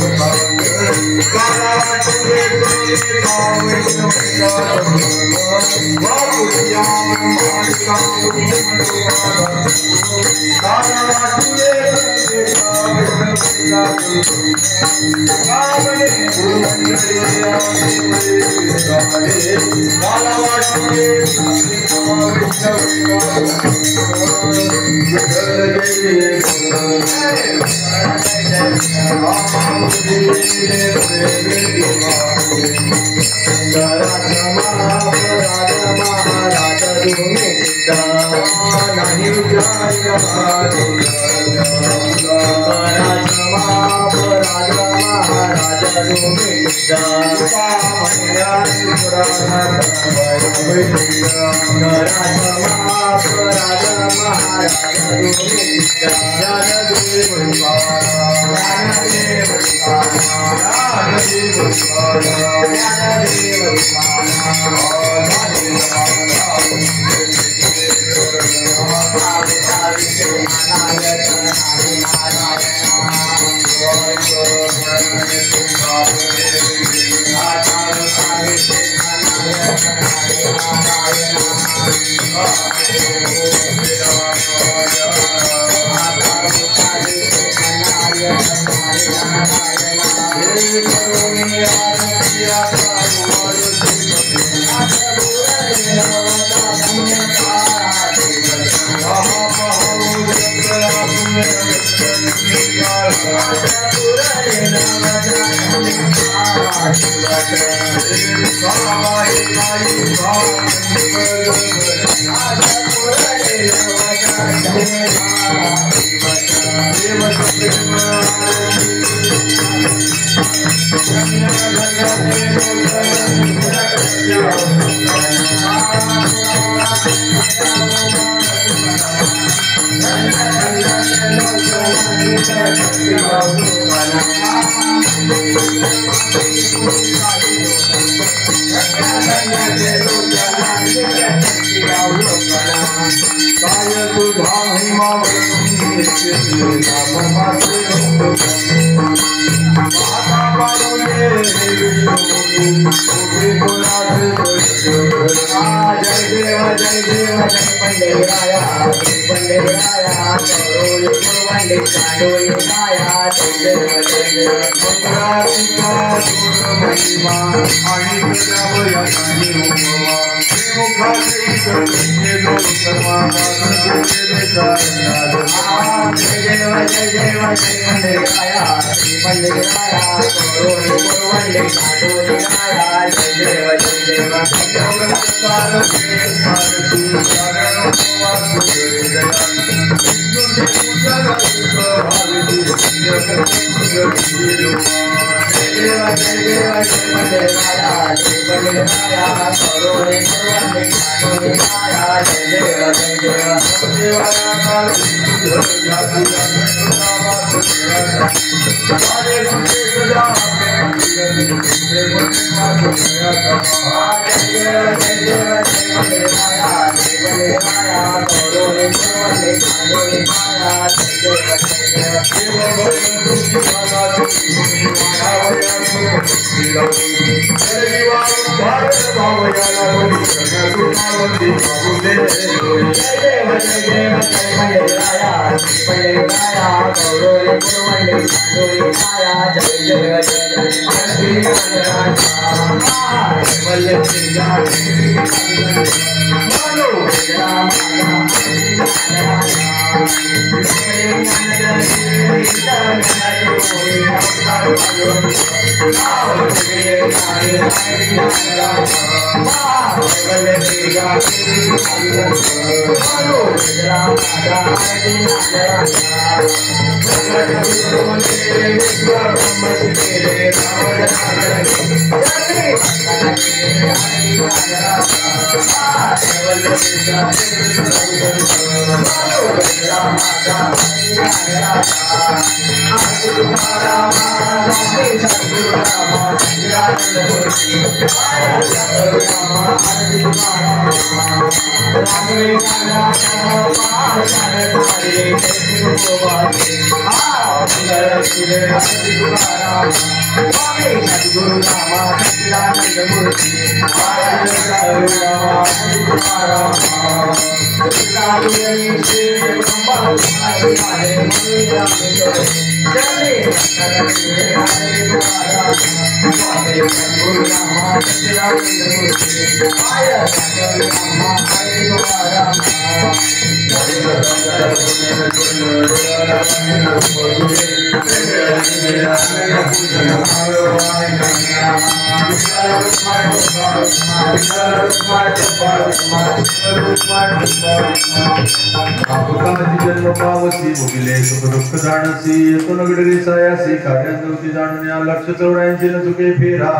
जन्म पावसी मुगिले सुख दुःख जाणसी येतो नगडरी सायासी कार्यांची जाणून या लक्ष 84 न चुके फेरा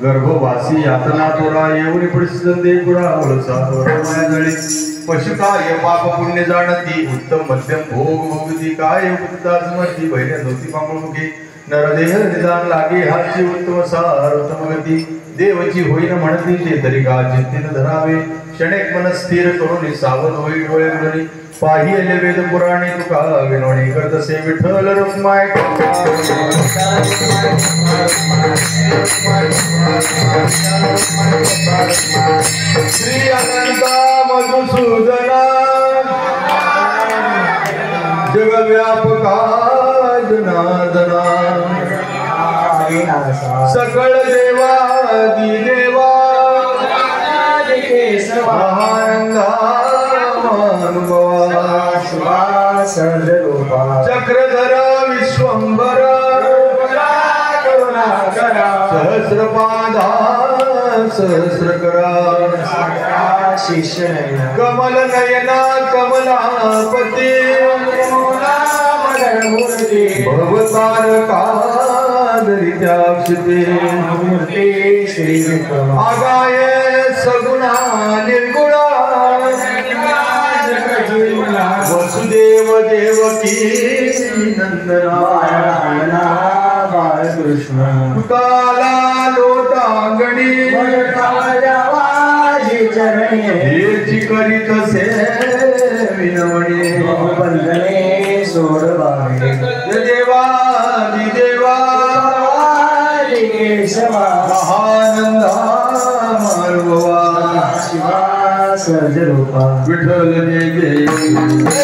गर्भवासी यातना तोरा येऊन परिस्थिती दे गुरा ओळसा माया जळी पशु काय पाप पुण्य जाणती उत्तम मध्यम भोग भोगती काय मुक्ताच मती भैर्य धोती पांगुळमुखी नरदेह निदान लागे हाची उत्तम सार उत्तम गती देवची होईन म्हणती ते तरी का चित्तीन धरावे क्षणिक मन स्थिर करून सावध होई डोळे उघडणी पाहिले वेद पुराणे तुका विनोणी करतसे विठ्ठल रुक्माय श्री अनंता मधुसूदना जगव्यापका जनार्दना सकळ देवादी देवा चक्रधर विश्वंभर सहस्रपादा सहस्रकरा कमल नयना कमलापती भवतारका दरिद्याक्षते आगाय सगुणा निर्गुणा वसुदेव देवकी नंदना बाळकृष्ण तुकाला लोटांगणी हेची करीत से विनवणे बंधने सोडवाणे देवादी देवा महानंदा मार्गवा शिवा सर्ज रूपा विठ्ठल जय